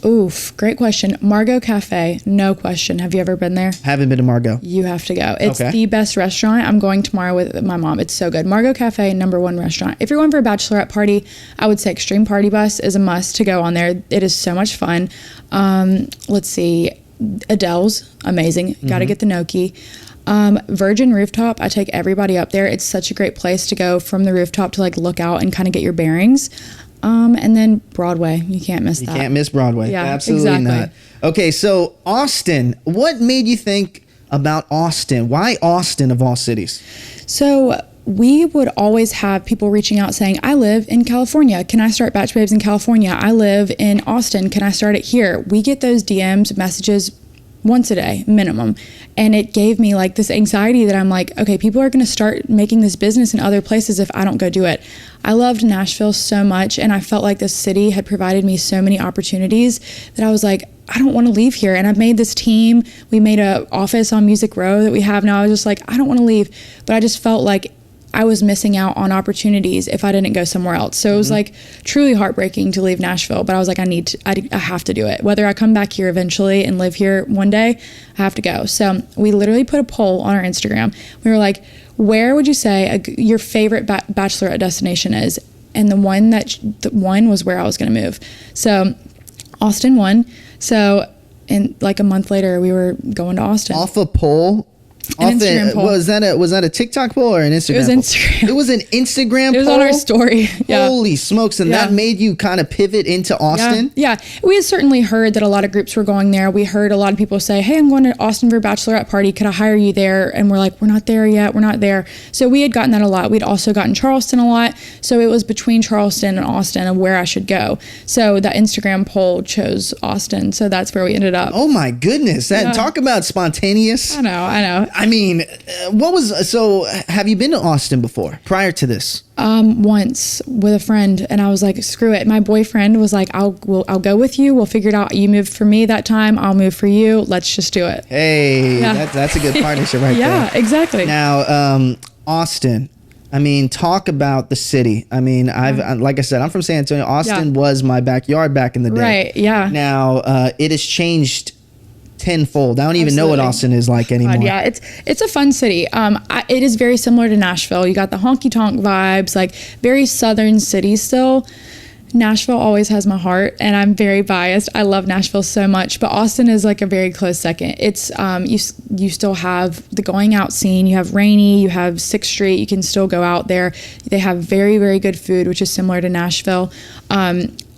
Oof, great question. Margot Cafe, no question. Have you ever been there? Haven't been to Margot. You have to go. It's Okay. the best restaurant. I'm going tomorrow with my mom. It's so good. Margot Cafe, #1 restaurant. If you're going for a bachelorette party, I would say Extreme Party Bus is a must to go on there. It is so much fun. Let's see. Adele's, amazing. Got to get the gnocchi. Virgin Rooftop, I take everybody up there. It's such a great place to go from the rooftop to like look out and kind of get your bearings. And then Broadway, you can't miss that. You can't miss Broadway. Yeah, Absolutely exactly. not. Okay, so Austin, what made you think about Austin? Why Austin of all cities? So we would always have people reaching out saying, I live in California. Can I start Bach Babes in California? I live in Austin. Can I start it here? We get those DMs, messages once a day minimum, and it gave me like this anxiety that I'm like, okay, people are going to start making this business in other places if I don't go do it. I loved Nashville so much, and I felt like this city had provided me so many opportunities that I was like, I don't want to leave here. And I've made this team. We made an office on Music Row that we have now. I was just like, I don't want to leave, but I just felt like I was missing out on opportunities if I didn't go somewhere else. So it was like truly heartbreaking to leave Nashville, but I was like, I have to do it. Whether I come back here eventually and live here one day, I have to go. So we literally put a poll on our Instagram. We were like, where would you say your favorite bachelorette destination is? And the one was where I was going to move. So Austin won. So in like a month later, we were going to Austin. Off a poll? An Instagram poll. Was that a TikTok poll or an Instagram It was poll? Instagram. It was an Instagram poll? It was on our story. Yeah. Holy smokes. And that Yeah. made you kind of pivot into Austin? Yeah. We had certainly heard that a lot of groups were going there. We heard a lot of people say, hey, I'm going to Austin for a bachelorette party. Could I hire you there? And we're like, we're not there yet. We're not there. So we had gotten that a lot. We'd also gotten Charleston a lot. So it was between Charleston and Austin of where I should go. So that Instagram poll chose Austin. So that's where we ended up. Oh my goodness. Talk about spontaneous. I know. I mean, have you been to Austin before, prior to this? Once with a friend, and I was like, screw it. My boyfriend was like, I'll go with you. We'll figure it out. You moved for me that time. I'll move for you. Let's just do it. Hey, Yeah. that's a good partnership right there. Yeah, exactly. Now, Austin, I mean, talk about the city. I mean, like I said, I'm from San Antonio. Austin was my backyard back in the day. Right, yeah. Now, it has changed tenfold. I don't even know what Absolutely. Austin is like anymore. God, yeah, it's a fun city. It is very similar to Nashville. You got the honky tonk vibes, like very southern city still. Nashville always has my heart, and I'm very biased. I love Nashville so much, but Austin is like a very close second. It's you still have the going out scene. You have Rainy, you have 6th Street. You can still go out there. They have very, very good food, which is similar to Nashville.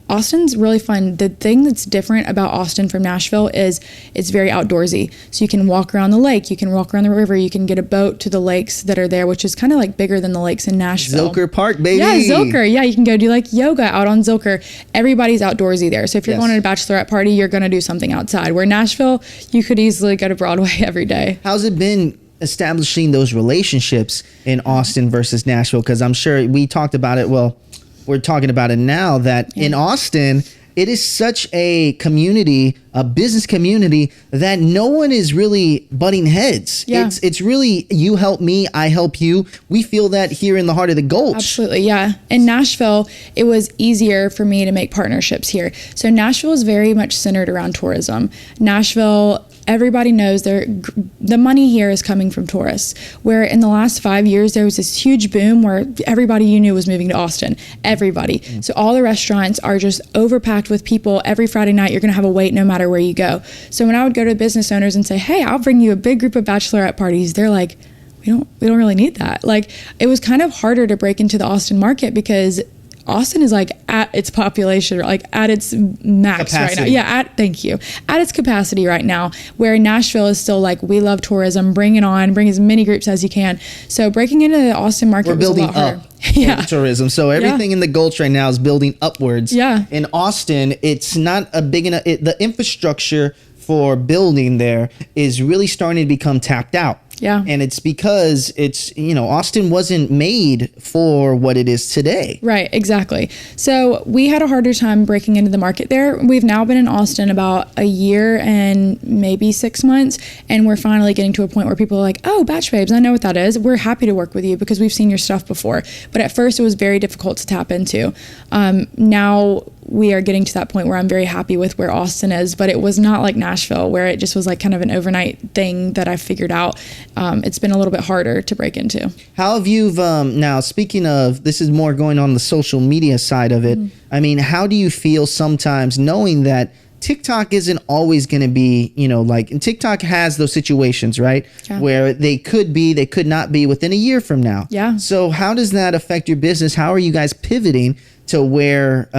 Austin's really fun. The thing that's different about Austin from Nashville is it's very outdoorsy. So you can walk around the lake, you can walk around the river, you can get a boat to the lakes that are there, which is kind of like bigger than the lakes in Nashville. Zilker Park, baby. Yeah, Zilker. Yeah, you can go do like yoga out on Zilker. Everybody's outdoorsy there. So if you're Yes. going to a bachelorette party, you're going to do something outside. Where Nashville, you could easily go to Broadway every day. How's it been establishing those relationships in Austin versus Nashville? Because I'm sure we talked about it. Well, we're talking about it now that in Austin, it is such a community, a business community, that no one is really butting heads. Yeah. It's really you help me, I help you. We feel that here in the heart of the Gulch. Absolutely, yeah. In Nashville, it was easier for me to make partnerships here. So Nashville is very much centered around tourism. Nashville everybody knows the money here is coming from tourists. Where in the last 5 years, there was this huge boom where everybody you knew was moving to Austin. Everybody. So all the restaurants are just overpacked with people. Every Friday night, you're going to have a wait no matter where you go. So when I would go to business owners and say, hey, I'll bring you a big group of bachelorette parties, they're like, we don't really need that. Like, it was kind of harder to break into the Austin market because Austin is like at its population, like at its max capacity right now. Yeah, thank you. At its capacity right now, where Nashville is still like, we love tourism, bring it on, bring as many groups as you can. So breaking into the Austin market We're was building a lot harder. up tourism. So everything in the Gulch right now is building upwards. Yeah. In Austin, it's not a big enough, the infrastructure for building there is really starting to become tapped out. Yeah. And it's because Austin wasn't made for what it is today. Right, exactly. So we had a harder time breaking into the market there. We've now been in Austin about a year and maybe 6 months, and we're finally getting to a point where people are like, oh, Bach Babes, I know what that is. We're happy to work with you because we've seen your stuff before. But at first it was very difficult to tap into. Now we are getting to that point where I'm very happy with where Austin is, but it was not like Nashville where it just was like kind of an overnight thing that I figured out. It's been a little bit harder to break into. How have you, now speaking of, this is more going on the social media side of it. I mean, how do you feel sometimes knowing that TikTok isn't always going to be, and TikTok has those situations, right? Yeah. Where they could not be within a year from now. Yeah. So how does that affect your business? How are you guys pivoting to where,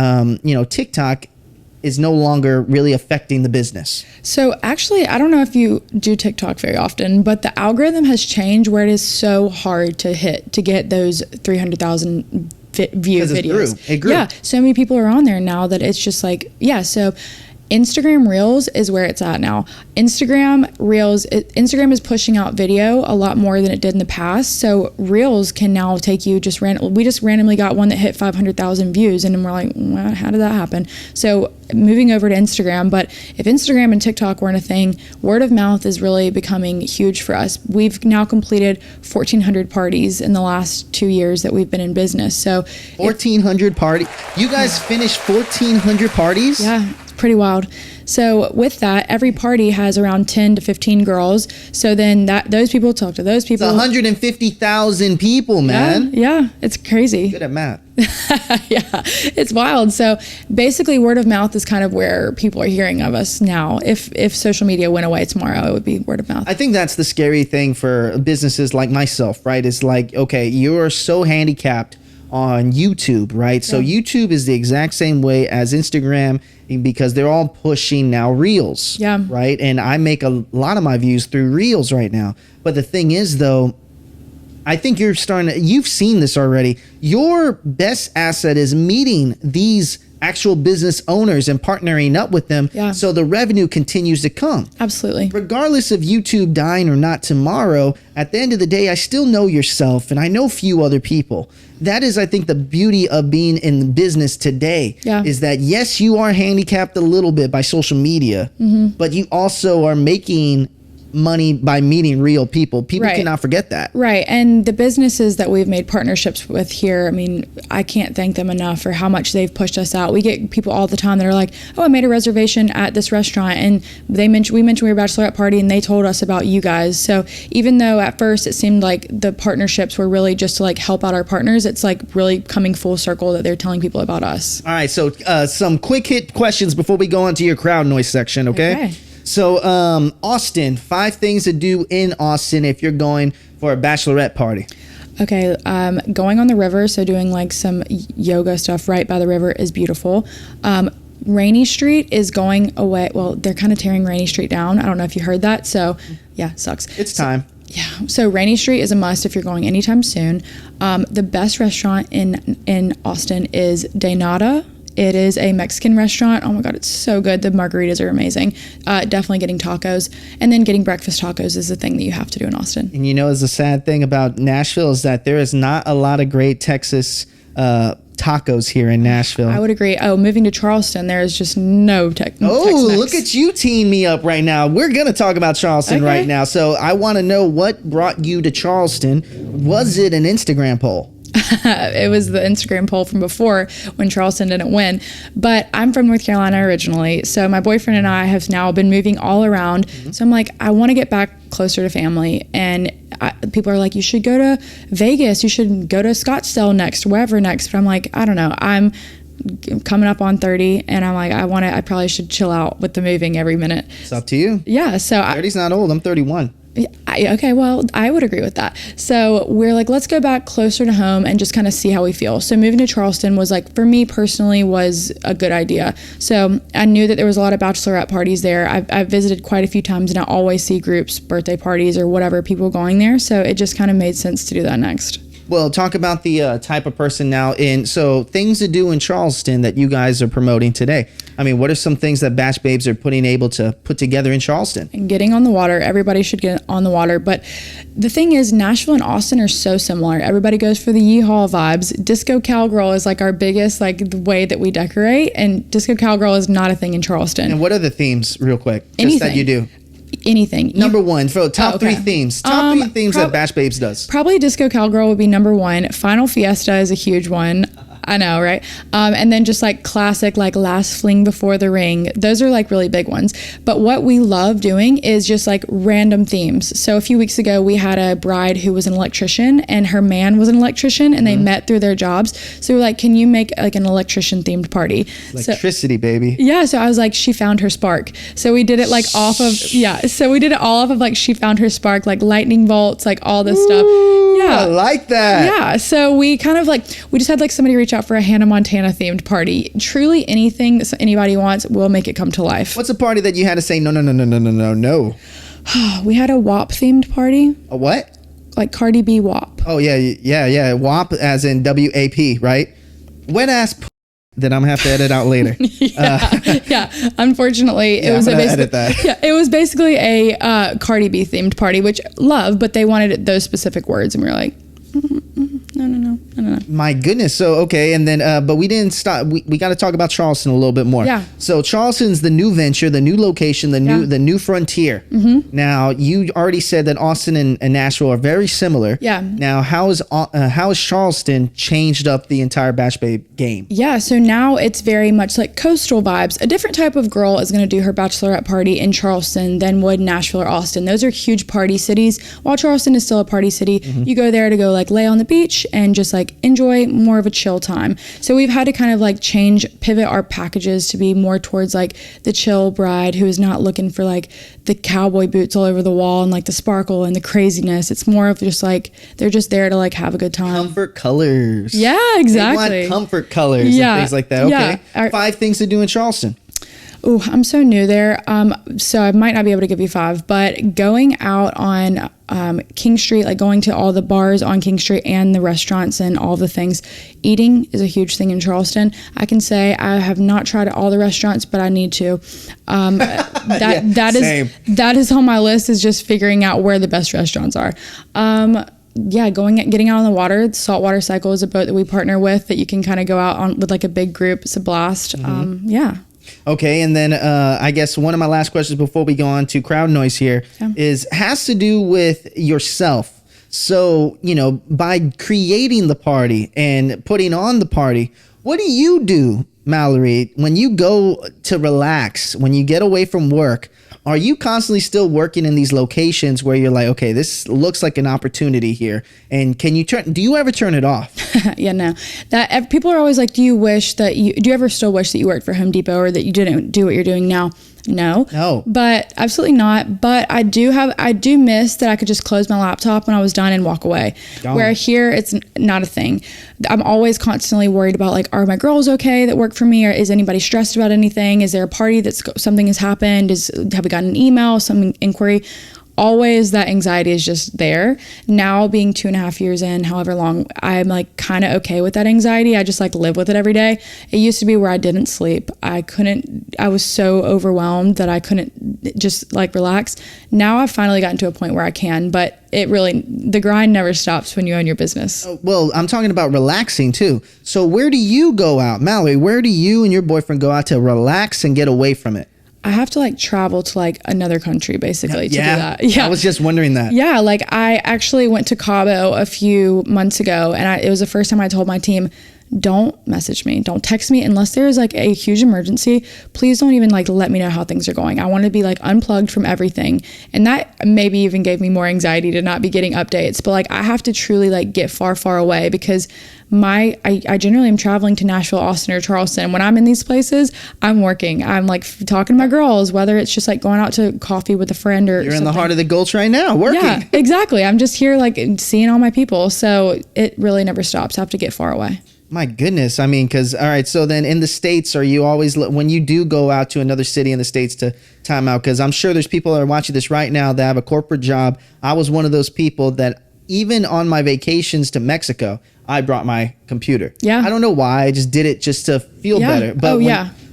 TikTok is no longer really affecting the business? So actually, I don't know if you do TikTok very often, but the algorithm has changed where it is so hard to get those 300,000 view videos. It grew. Yeah, so many people are on there now that it's just like, so Instagram Reels is where it's at now. Instagram is pushing out video a lot more than it did in the past. So Reels can now take you we just randomly got one that hit 500,000 views, and then we're like, well, how did that happen? So moving over to Instagram. But if Instagram and TikTok weren't a thing, word of mouth is really becoming huge for us. We've now completed 1,400 parties in the last 2 years that we've been in business. So 1,400 parties. You guys finished 1,400 parties? Yeah. Pretty wild. So with that, every party has around 10 to 15 girls. So then those people talk to those people. It's 150,000 people, man. Yeah, it's crazy. Good at math. Yeah, it's wild. So basically word of mouth is kind of where people are hearing of us now. If social media went away tomorrow, it would be word of mouth. I think that's the scary thing for businesses like myself, right? It's like, okay, you're so handicapped on YouTube, right? So YouTube is the exact same way as Instagram because they're all pushing now Reels, right? And I make a lot of my views through Reels right now. But the thing is, though, I think you've seen this already. Your best asset is meeting these actual business owners and partnering up with them so the revenue continues to come. Absolutely. Regardless of YouTube dying or not tomorrow, at the end of the day, I still know yourself and I know few other people. That is, I think, the beauty of being in business today is that, yes, you are handicapped a little bit by social media, but you also are making money by meeting real people. People cannot forget that. Right. And the businesses that we've made partnerships with here, I mean, I can't thank them enough for how much they've pushed us out. We get people all the time that are like, oh, I made a reservation at this restaurant, and we mentioned we were a bachelorette party and they told us about you guys. So even though at first it seemed like the partnerships were really just to like help out our partners, it's like really coming full circle that they're telling people about us. All right. So some quick hit questions before we go on to your crowd noise section. Okay. So, Austin, 5 things to do in Austin if you're going for a bachelorette party. Okay, going on the river, so doing like some yoga stuff right by the river is beautiful. Rainy Street is going away. Well, they're kind of tearing Rainy Street down. I don't know if you heard that. So, yeah, sucks. It's time. So Rainy Street is a must if you're going anytime soon. The best restaurant in Austin is De Nada. It is a Mexican restaurant. Oh my God, it's so good. The margaritas are amazing. Definitely getting tacos. And then getting breakfast tacos is the thing that you have to do in Austin. And it's the sad thing about Nashville is that there is not a lot of great Texas tacos here in Nashville. I would agree. Oh, moving to Charleston, there is just no Tex-Mex. Look at you teeing me up right now. We're going to talk about Charleston right now. So I want to know what brought you to Charleston. Was it an Instagram poll? It was the Instagram poll from before when Charleston didn't win. But I'm from North Carolina originally. So my boyfriend and I have now been moving all around. So I'm like, I want to get back closer to family. And people are like, you should go to Vegas. You should go to Scottsdale next, wherever next. But I'm like, I don't know. I'm coming up on 30 and I'm like, I probably should chill out with the moving every minute. It's up to you. Yeah. So 30's not old. I'm 31. Okay, well, I would agree with that. So we're like, let's go back closer to home and just kind of see how we feel. So moving to Charleston was like, for me personally, was a good idea. So I knew that there was a lot of bachelorette parties there. I've visited quite a few times and I always see groups, birthday parties or whatever, people going there. So it just kind of made sense to do that next. Well, talk about the type of person now so things to do in Charleston that you guys are promoting today. I mean, what are some things that Bach Babes are able to put together in Charleston? And getting on the water. Everybody should get on the water. But the thing is, Nashville and Austin are so similar. Everybody goes for the yeehaw vibes. Disco Cowgirl is like our biggest, like the way that we decorate. And Disco Cowgirl is not a thing in Charleston. And what are the themes, real quick? Just Anything. that you do. Anything. Number one, for top three themes. Top three themes that Bach Babes does. Probably Disco Cowgirl would be number one. Final Fiesta is a huge one. I know, right? And then just like classic, like Last Fling Before the Ring. Those are like really big ones. But what we love doing is just like random themes. So a few weeks ago, we had a bride who was an electrician and her man was an electrician and they met through their jobs. So we're like, can you make like an electrician themed party? Electricity, baby. Yeah. So I was like, she found her spark. So we did it like off of, so we did it all off of like, she found her spark, like lightning bolts, like all this stuff. Yeah. I like that. Yeah. So we kind of like, we just had like somebody reach out for a Hannah Montana themed party. Truly anything that anybody wants, we'll make it come to life. What's a party that you had to say no? We had a WAP themed party. A what? Like Cardi B WAP. Oh yeah. WAP as in WAP, right? Wet ass that I'm gonna have to edit out later. Yeah. Unfortunately, it was it was basically a Cardi B themed party, which love, but they wanted those specific words, and we were like, no. My goodness. So, okay. And then, but we didn't stop. We got to talk about Charleston a little bit more. Yeah. So Charleston's the new venture, the new location, the new frontier. Mm-hmm. Now, you already said that Austin and Nashville are very similar. Yeah. Now, how is Charleston changed up the entire Bach Babe game? Yeah. So now it's very much like coastal vibes. A different type of girl is going to do her bachelorette party in Charleston than would Nashville or Austin. Those are huge party cities. While Charleston is still a party city, you go there to go like lay on the beach and just like enjoy more of a chill time. So we've had to kind of like pivot our packages to be more towards like the chill bride who is not looking for like the cowboy boots all over the wall and like the sparkle and the craziness. It's more of just like, they're just there to like have a good time. Comfort colors. Yeah, exactly. They want comfort colors and things like that. Okay. Yeah. 5 things to do in Charleston. Oh, I'm so new there. So I might not be able to give you 5, but going out on King Street, like going to all the bars on King Street and the restaurants and all the things, eating is a huge thing in Charleston. I can say I have not tried all the restaurants, but I need to. That is on my list, is just figuring out where the best restaurants are. Getting out on the water. The Saltwater Cycle is a boat that we partner with that you can kind of go out on with like a big group. It's a blast. Okay, and then I guess one of my last questions before we go on to crowd noise here has to do with yourself. So, by creating the party and putting on the party, what do you do, Mallory, when you go to relax, when you get away from work? Are you constantly still working in these locations where you're like, okay, this looks like an opportunity here? And do you ever turn it off? Yeah, no. People are always like, do you ever still wish that you worked for Home Depot or that you didn't do what you're doing now? No, but absolutely not. But I do miss that I could just close my laptop when I was done and walk away. Where here it's not a thing. I'm always constantly worried about like, are my girls okay that work for me, or is anybody stressed about anything? Is there a party something has happened? Have we gotten an email, some inquiry? Always that anxiety is just there. Now being 2.5 years in, however long, I'm like kind of okay with that anxiety. I just like live with it every day. It used to be where I didn't sleep. I was so overwhelmed that I couldn't just like relax. Now I've finally gotten to a point where I can, but the grind never stops when you own your business. Well, I'm talking about relaxing too. So where do you go out, Mallory? Where do you and your boyfriend go out to relax and get away from it? I have to like travel to like another country basically to do that. Yeah. I was just wondering that. Yeah. Like I actually went to Cabo a few months ago, and it was the first time I told my team, don't message me, don't text me unless there is like a huge emergency. Please don't even like let me know how things are going. I want to be like unplugged from everything. And that maybe even gave me more anxiety to not be getting updates. But like I have to truly like get far, far away, because I generally am traveling to Nashville, Austin, or Charleston. When I'm in these places, I'm working. I'm like talking to my girls, whether it's just like going out to coffee with a friend or you're something. in the heart of the Gulch right now, working. Yeah, exactly. I'm just here like seeing all my people. So it really never stops. I have to get far away. My goodness. I mean, because, all right, so then in the States, are you always, when you do go out to another city in the States to time out, because I'm sure there's people that are watching this right now that have a corporate job. I was one of those people that even on my vacations to Mexico, I brought my computer. Yeah. I don't know why. I just did it just to feel better. But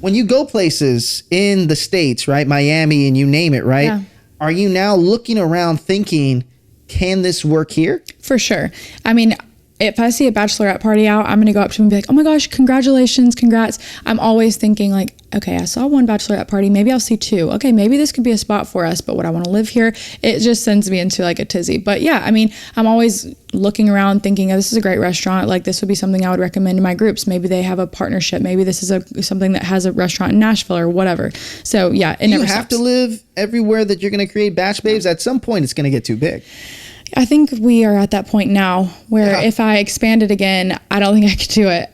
when you go places in the States, right, Miami and you name it, right, are you now looking around thinking, can this work here? For sure. I mean, if I see a bachelorette party out, I'm going to go up to them and be like, oh my gosh, congratulations, congrats. I'm always thinking like, okay, I saw one bachelorette party. Maybe I'll see two. Okay, maybe this could be a spot for us, but would I want to live here? It just sends me into like a tizzy. But yeah, I mean, I'm always looking around thinking, oh, this is a great restaurant. Like this would be something I would recommend to my groups. Maybe they have a partnership. Maybe this is something that has a restaurant in Nashville or whatever. So yeah, it never stops. You have to live everywhere that you're going to create Bach Babes. At some point, it's going to get too big. I think we are at that point now where if I expand it again, I don't think I could do it.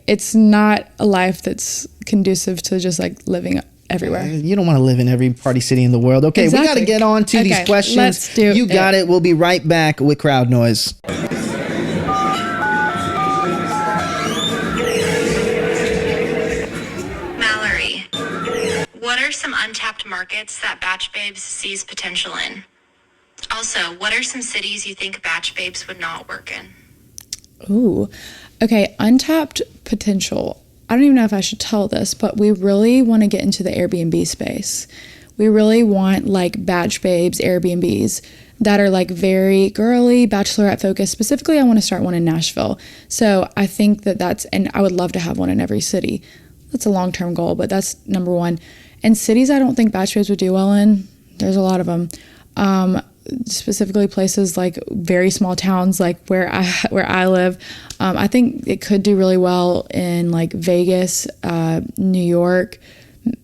It's not a life that's conducive to just like living everywhere. You don't want to live in every party city in the world. Okay, exactly. We got to get on to these questions. Let's do You got it. We'll be right back with crowd noise. Mallory, what are some untapped markets that Bach Babes sees potential in? Also, what are some cities you think Bach Babes would not work in? Ooh, okay. Untapped potential. I don't even know if I should tell this, but we really want to get into the Airbnb space. We really want like Bach Babes Airbnbs that are like very girly, bachelorette focused. Specifically, I want to start one in Nashville. So I think and I would love to have one in every city. That's a long-term goal, but that's number one. And cities I don't think Bach Babes would do well in, there's a lot of them. Specifically places like very small towns like where I live. I think it could do really well in like Vegas, New York,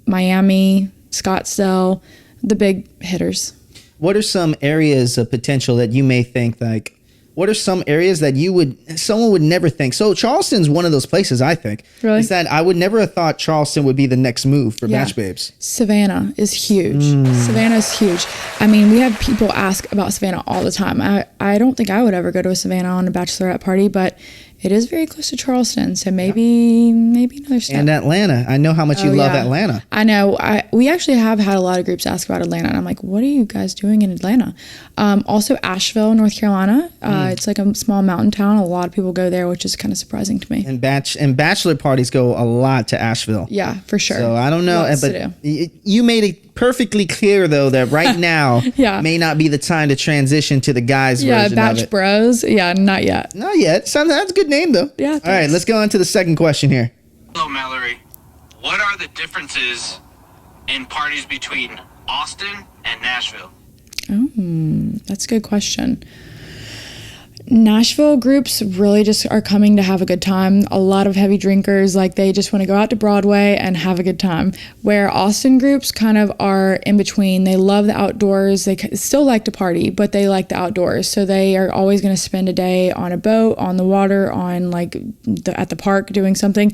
Miami, Scottsdale, the big hitters. What are some areas of potential that you may think like, what are some areas that someone would never think? So Charleston's one of those places, I think. Really? Is that I would never have thought Charleston would be the next move for Bach Babes. Savannah is huge. Savannah is huge. I mean, we have people ask about Savannah all the time. I don't think I would ever go to a Savannah on a bachelorette party, but it is very close to Charleston, so maybe another step. And Atlanta. I know how much you love Atlanta. I know. We actually have had a lot of groups ask about Atlanta, and I'm like, what are you guys doing in Atlanta? Also, Asheville, North Carolina. It's like a small mountain town. A lot of people go there, which is kind of surprising to me. And bachelor parties go a lot to Asheville. Yeah, for sure. So I don't know, Lots but to do. You made it perfectly clear though that right now may not be the time to transition to the guys version Bach of it. Bros. Yeah, not yet. Not yet. That's a good name though. Yeah. All right, let's go on to the second question here. Hello, Mallory. What are the differences in parties between Austin and Nashville? That's a good question. Nashville groups really just are coming to have a good time. A lot of heavy drinkers, like they just want to go out to Broadway and have a good time. Where Austin groups kind of are in between. They love the outdoors. They still like to party, but they like the outdoors. So they are always going to spend a day on a boat, on the water, on like at the park doing something.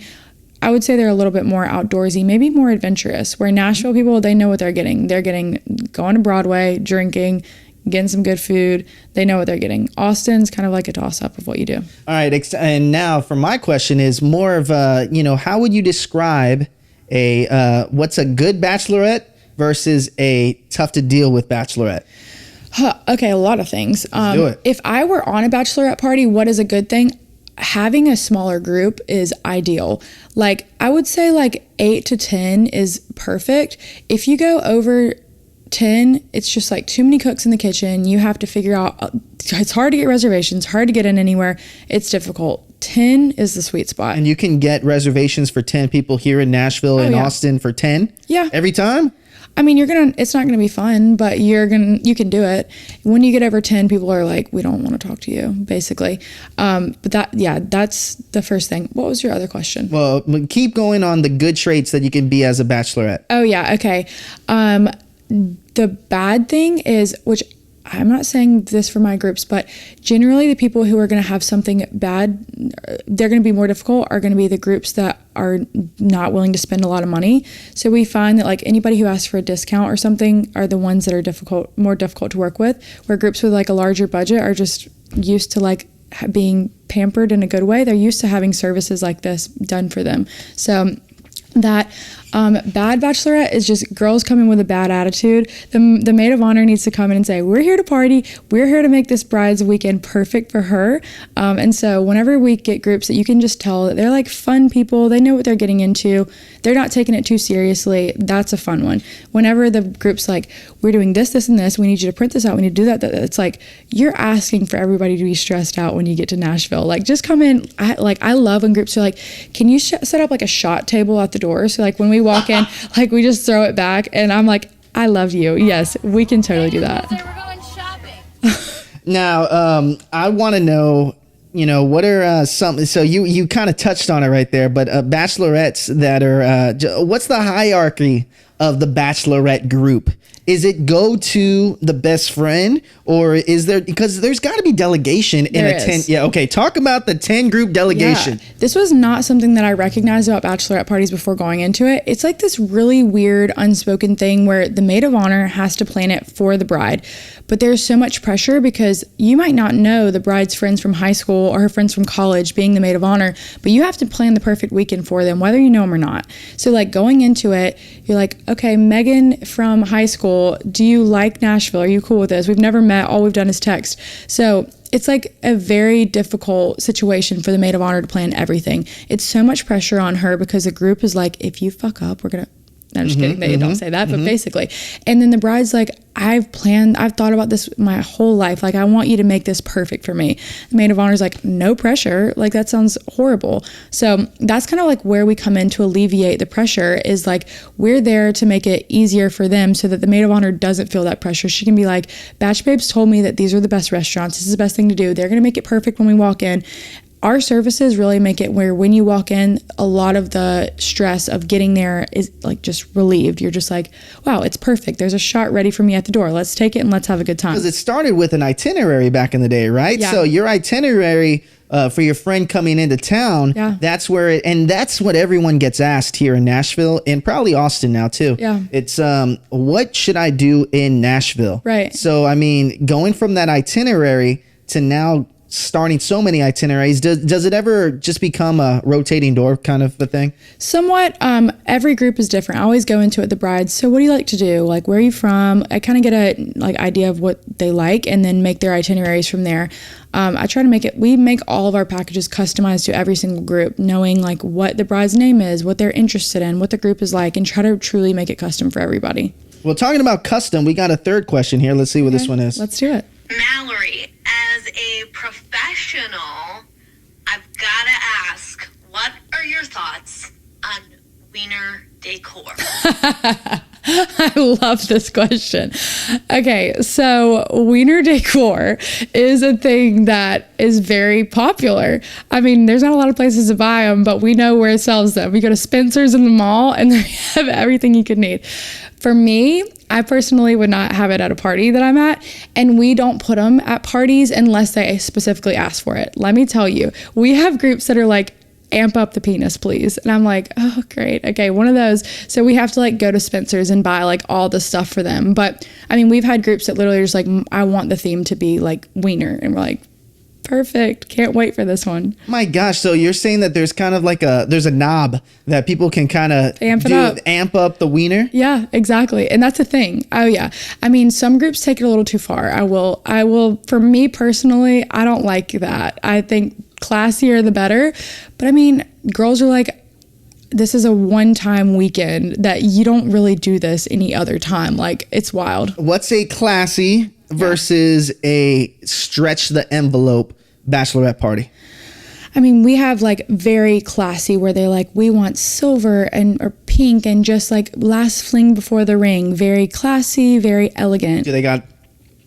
I would say they're a little bit more outdoorsy, maybe more adventurous. Where Nashville people, they know what they're getting. They're getting going to Broadway, drinking, getting some good food. They know what they're getting. Austin's kind of like a toss-up of what you do. All right, and now for my question is more of how would you describe what's a good bachelorette versus a tough to deal with bachelorette? Okay, a lot of things. Let's do it. If I were on a bachelorette party, what is a good thing? Having a smaller group is ideal. Like I would say like 8 to 10 is perfect. If you go over 10, it's just like too many cooks in the kitchen. You have to figure out, it's hard to get reservations, hard to get in anywhere. It's difficult. 10 is the sweet spot. And you can get reservations for 10 people here in Nashville and Austin for 10? Yeah. Every time? I mean, it's not gonna be fun, but you can do it. When you get over 10, people are like, we don't want to talk to you, basically. But that's the first thing. What was your other question? Well, keep going on the good traits that you can be as a bachelorette. Oh yeah, okay. The bad thing is, which I'm not saying this for my groups, but generally the people who are going to have something bad, they're going to be more difficult, are going to be the groups that are not willing to spend a lot of money. So we find that like anybody who asks for a discount or something are the ones that are more difficult to work with, where groups with like a larger budget are just used to like being pampered in a good way. They're used to having services like this done for them. So that bad bachelorette is just girls come in with a bad attitude. The maid of honor needs to come in and say, we're here to party. We're here to make this bride's weekend perfect for her. And so whenever we get groups that you can just tell that they're like fun people, they know what they're getting into, they're not taking it too seriously, that's a fun one. Whenever the group's like, we're doing this, this, and this, we need you to print this out, we need to do that, it's like, you're asking for everybody to be stressed out when you get to Nashville. Like, just come in. I love when groups are like, can you set up like a shot table at the door? So like when we walk in, like we just throw it back, and I'm like, I love you. Yes, we can totally do that. We're going shopping. Now, I want to know, what are some, so you kind of touched on it right there, but bachelorettes that are, what's the hierarchy of the bachelorette group? Is it go to the best friend, or is there, because there's got to be delegation in a 10. Yeah. Okay. Talk about the 10 group delegation. Yeah. This was not something that I recognized about bachelorette parties before going into it. It's like this really weird unspoken thing where the maid of honor has to plan it for the bride, but there's so much pressure because you might not know the bride's friends from high school or her friends from college being the maid of honor, but you have to plan the perfect weekend for them, whether you know them or not. So like going into it, you're like, okay, Megan from high school, do you like Nashville? Are you cool with this? We've never met. All we've done is text. So it's like a very difficult situation for the maid of honor to plan everything. It's so much pressure on her because the group is like, if you fuck up, we're going to, I'm just kidding. They don't say that, but basically. And then the bride's like, I've thought about this my whole life. Like, I want you to make this perfect for me. The maid of honor's like, no pressure. Like, that sounds horrible. So that's kind of like where we come in to alleviate the pressure, is like, we're there to make it easier for them so that the maid of honor doesn't feel that pressure. She can be like, Bach Babes told me that these are the best restaurants. This is the best thing to do. They're going to make it perfect when we walk in. Our services really make it where when you walk in, a lot of the stress of getting there is like just relieved. You're just like, wow, it's perfect. There's a shot ready for me at the door. Let's take it and let's have a good time. Because it started with an itinerary back in the day, right? Yeah. So your itinerary for your friend coming into town, that's where and that's what everyone gets asked here in Nashville, and probably Austin now too. Yeah. It's what should I do in Nashville? Right. So I mean, going from that itinerary to now starting so many itineraries, does it ever just become a rotating door kind of a thing? Somewhat. Every group is different. I always go into it the brides. So what do you like to do? Like, where are you from? I kind of get a like idea of what they like and then make their itineraries from there. I try to we make all of our packages customized to every single group, knowing like what the bride's name is, what they're interested in, what the group is like, and try to truly make it custom for everybody. Well, talking about custom, we got a third question here. Let's see what this one is. Let's do it. Mallory, as a professional, I've got to ask, what are your thoughts on wiener decor? I love this question. Okay, so wiener decor is a thing that is very popular. I mean, there's not a lot of places to buy them, but we know where it sells them. We go to Spencer's in the mall and they have everything you could need. For me, I personally would not have it at a party that I'm at, and we don't put them at parties unless they specifically ask for it. Let me tell you, we have groups that are like, amp up the penis, please. And I'm like, oh, great. Okay, one of those. So we have to like go to Spencer's and buy like all the stuff for them. But I mean, we've had groups that literally are just like, I want the theme to be like wiener. And we're like, perfect. Can't wait for this one. My gosh. So you're saying that there's kind of like there's a knob that people can kind of amp up the wiener? Yeah, exactly. And that's a thing. Oh yeah. I mean, some groups take it a little too far. I will, for me personally, I don't like that. I think classier the better. But I mean, girls are like, this is a one-time weekend that you don't really do this any other time. Like, it's wild. What's a classy versus a stretch the envelope bachelorette party? I mean, we have like very classy where they're like, we want silver or pink and just like last fling before the ring. Very classy, very elegant. Do they got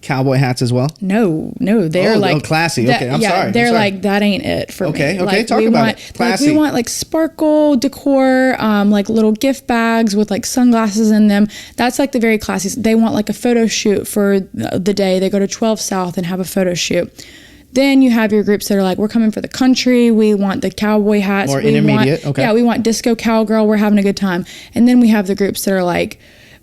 cowboy hats as well? No, they're classy. That, Okay, I'm yeah, sorry. They're like, that ain't it for me. Okay, like, talk about it. Classy. We want like sparkle decor, like little gift bags with like sunglasses in them. That's like the very classy. They want like a photo shoot for the day. They go to 12 South and have a photo shoot. Then you have your groups that are like, we're coming for the country. We want the cowboy hats. More intermediate, okay. Yeah, we want disco cowgirl. We're having a good time. And then we have the groups that are like,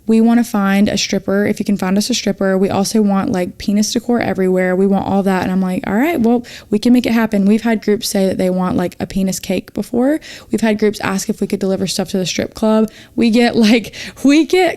we want to find a stripper. If you can find us a stripper. We also want like penis decor everywhere. We want all that. And I'm like, all right, well, we can make it happen. We've had groups say that they want like a penis cake before. We've had groups ask if we could deliver stuff to the strip club. We get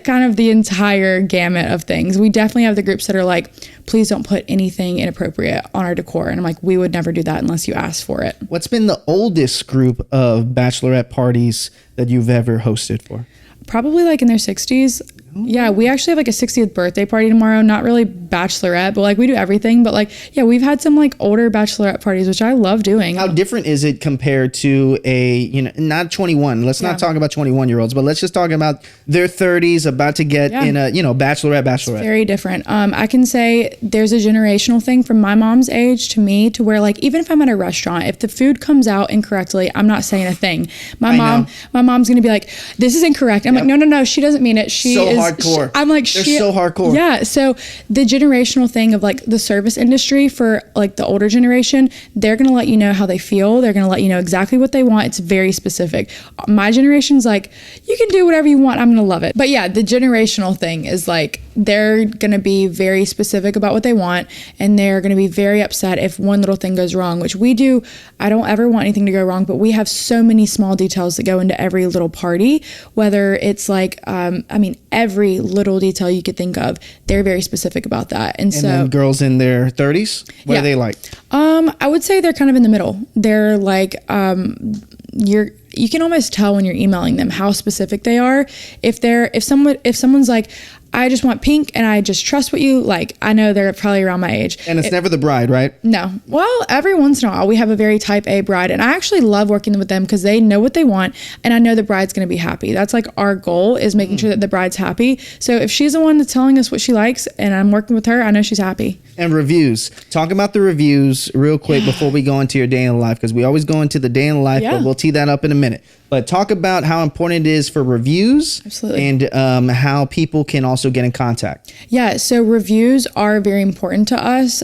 kind of the entire gamut of things. We definitely have the groups that are like, please don't put anything inappropriate on our decor. And I'm like, we would never do that unless you ask for it. What's been the oldest group of bachelorette parties that you've ever hosted for? Probably like in their 60s. Yeah, we actually have like a 60th birthday party tomorrow. Not really bachelorette, but like we do everything. But like, yeah, we've had some like older bachelorette parties, which I love doing. How different is it compared to not 21? Let's not talk about 21-year-olds, but let's just talk about their 30s about to get in a, bachelorette. Very different. I can say there's a generational thing from my mom's age to me to where like, even if I'm at a restaurant, if the food comes out incorrectly, I'm not saying a thing. My mom's going to be like, this is incorrect. I'm like, no, she doesn't mean it. She is hardcore. I'm like, they're so hardcore. Yeah. So the generational thing of like the service industry for like the older generation, they're going to let you know how they feel. They're going to let you know exactly what they want. It's very specific. My generation's like, you can do whatever you want. I'm going to love it. But yeah, the generational thing is like, they're going to be very specific about what they want. And they're going to be very upset if one little thing goes wrong, which we do. I don't ever want anything to go wrong, but we have so many small details that go into every little party, whether it's like, every little detail you could think of, they're very specific about that. And so then girls in their 30s, what are they like? I would say they're kind of in the middle. They're like, you can almost tell when you're emailing them how specific they are. If someone's like, I just want pink and I just trust what you like, I know they're probably around my age. And it's never the bride, right? No. Well, every once in a while we have a very type A bride, and I actually love working with them because they know what they want, and I know the bride's going to be happy. That's like our goal, is making sure that the bride's happy. So if she's the one that's telling us what she likes and I'm working with her, I know she's happy. And reviews. Talk about the reviews real quick before we go into your day in the life, because we always go into the day in the life, but we'll tee that up in a minute. But talk about how important it is for reviews. Absolutely. And how people can also get in contact. Yeah, so reviews are very important to us.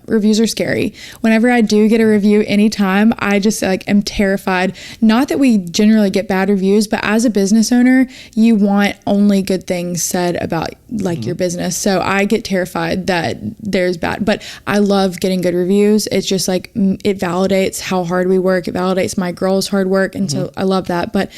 Reviews are scary. Whenever I do get a review anytime, I just like am terrified. Not that we generally get bad reviews, but as a business owner, you want only good things said about like your business. So I get terrified that there's bad, but I love getting good reviews. It's just like, it validates how hard we work. It validates my girls' hard work. And so I love that. But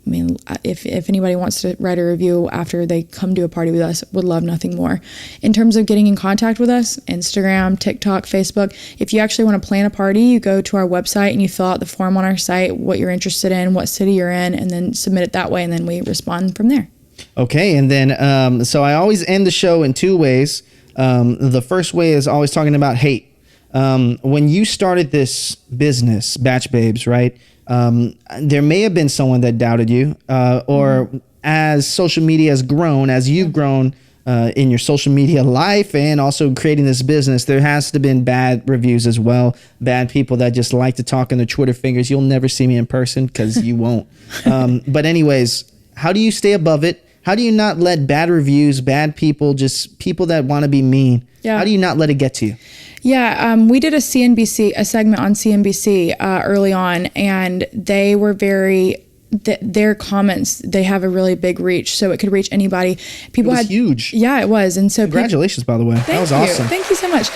I mean, if anybody wants to write a review after they come to a party with us, would love nothing more. In terms of getting in contact with us, Instagram, TikTok, Facebook, if you actually want to plan a party, you go to our website and you fill out the form on our site, what you're interested in, what city you're in, and then submit it that way. And then we respond from there. Okay. And then, so I always end the show in two ways. The first way is always talking about hate. When you started this business, Bach Babes, right? There may have been someone that doubted you, or as social media has grown, as you've grown in your social media life and also creating this business, there has to have been bad reviews as well. Bad people that just like to talk in their Twitter fingers. You'll never see me in person because you won't. But anyways, how do you stay above it? How do you not let bad reviews, bad people, just people that want to be mean? How do you not let it get to you? Yeah, we did a segment on CNBC early on, and they were their comments, they have a really big reach, so it could reach anybody. People had huge. Yeah, it was. And so congratulations, by the way. That was awesome. Thank you so much.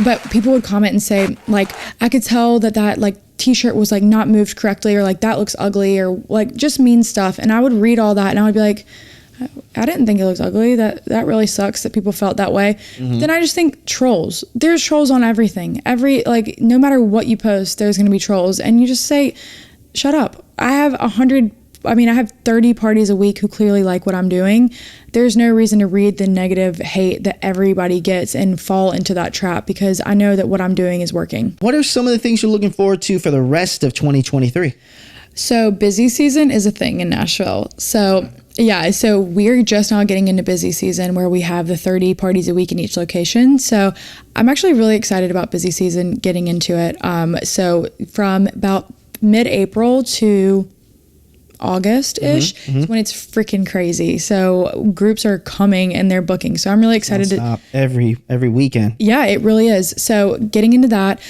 But people would comment and say, like, I could tell that like t-shirt was like not moved correctly, or like that looks ugly, or like just mean stuff. And I would read all that and I would be like, I didn't think it looks ugly. That really sucks that people felt that way. Then I just think trolls. There's trolls on everything. No matter what you post, there's going to be trolls. And you just say, shut up. I have 30 parties a week who clearly like what I'm doing. There's no reason to read the negative hate that everybody gets and fall into that trap, because I know that what I'm doing is working. What are some of the things you're looking forward to for the rest of 2023? So busy season is a thing in Nashville. So yeah, so we're just now getting into busy season where we have the 30 parties a week in each location. So I'm actually really excited about busy season getting into it. So from about mid-April to August-ish is when it's freaking crazy. So groups are coming and they're booking. So I'm really excited to every weekend. Yeah, it really is. So getting into that,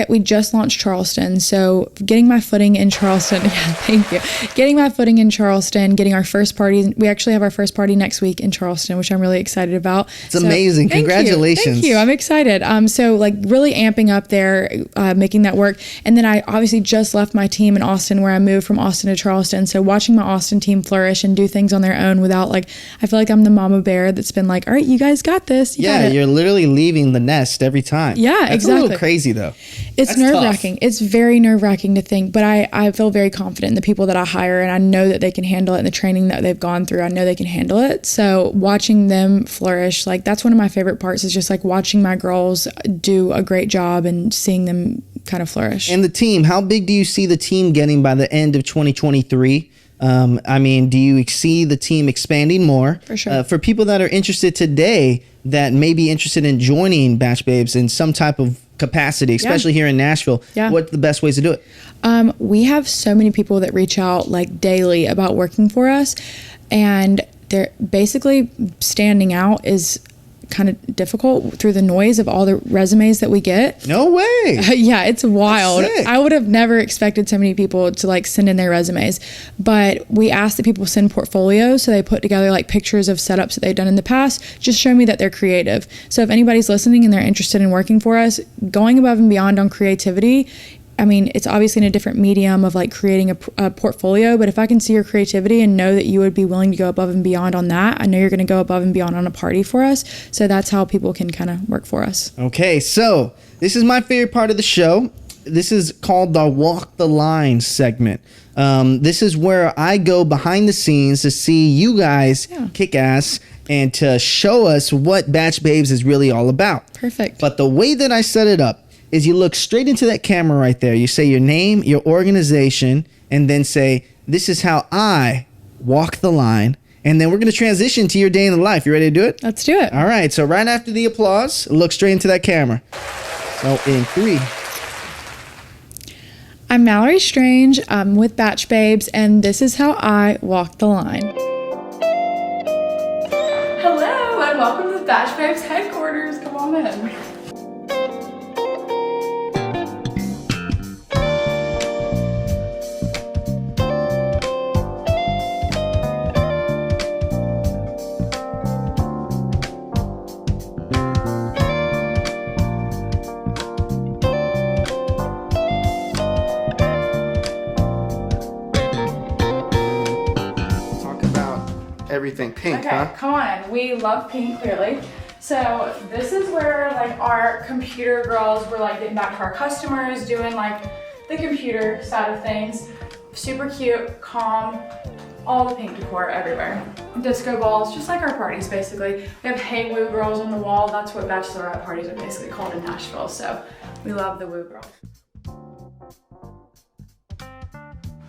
we just launched Charleston. So getting my footing in Charleston. Yeah, thank you. Getting my footing in Charleston, getting our first party. We actually have our first party next week in Charleston, which I'm really excited about. It's amazing. Congratulations. Thank you. I'm excited. So really amping up there, making that work. And then I obviously just left my team in Austin where I moved from Austin to Charleston. So watching my Austin team flourish and do things on their own without I feel like I'm the mama bear that's been all right, you guys got this. You're literally leaving the nest every time. Yeah, That's exactly. a little crazy though. It's nerve-wracking. It's very nerve-wracking to think, but I feel very confident in the people that I hire, and I know that they can handle it, and the training that they've gone through, I know they can handle it. So watching them flourish, that's one of my favorite parts, is just watching my girls do a great job and seeing them kind of flourish. And the team, how big do you see the team getting by the end of 2023? Do you see the team expanding more? For sure. For people that are interested today that may be interested in joining Bach Babes in some type of capacity, especially here in Nashville, what's the best ways to do it? We have so many people that reach out daily about working for us, and they're basically standing out is kind of difficult through the noise of all the resumes that we get. No way. Yeah, it's wild. That's sick. I would have never expected so many people to send in their resumes, but we ask that people send portfolios. So they put together pictures of setups that they've done in the past, just show me that they're creative. So if anybody's listening and they're interested in working for us, going above and beyond on creativity, it's obviously in a different medium of creating a portfolio, but if I can see your creativity and know that you would be willing to go above and beyond on that, I know you're going to go above and beyond on a party for us. So that's how people can kind of work for us. Okay, so this is my favorite part of the show. This is called the Walk the Line segment. This is where I go behind the scenes to see you guys kick ass and to show us what Bach Babes is really all about. Perfect. But the way that I set it up is you look straight into that camera right there. You say your name, your organization, and then say, this is how I walk the line. And then we're going to transition to your day in the life. You ready to do it? Let's do it. All right. So right after the applause, look straight into that camera. So in 3. I'm Mallory Strange. I'm with Bach Babes, and this is how I walk the line. Hello, and welcome to the Bach Babes headquarters. Come on in. Everything pink, Okay, come on in. We love pink, clearly. So this is where our computer girls were getting back to our customers, doing the computer side of things. Super cute, calm, all the pink decor everywhere. Disco balls, just like our parties basically. We have Hey Woo Girls on the wall. That's what Bachelorette parties are basically called in Nashville. So we love the Woo Girls.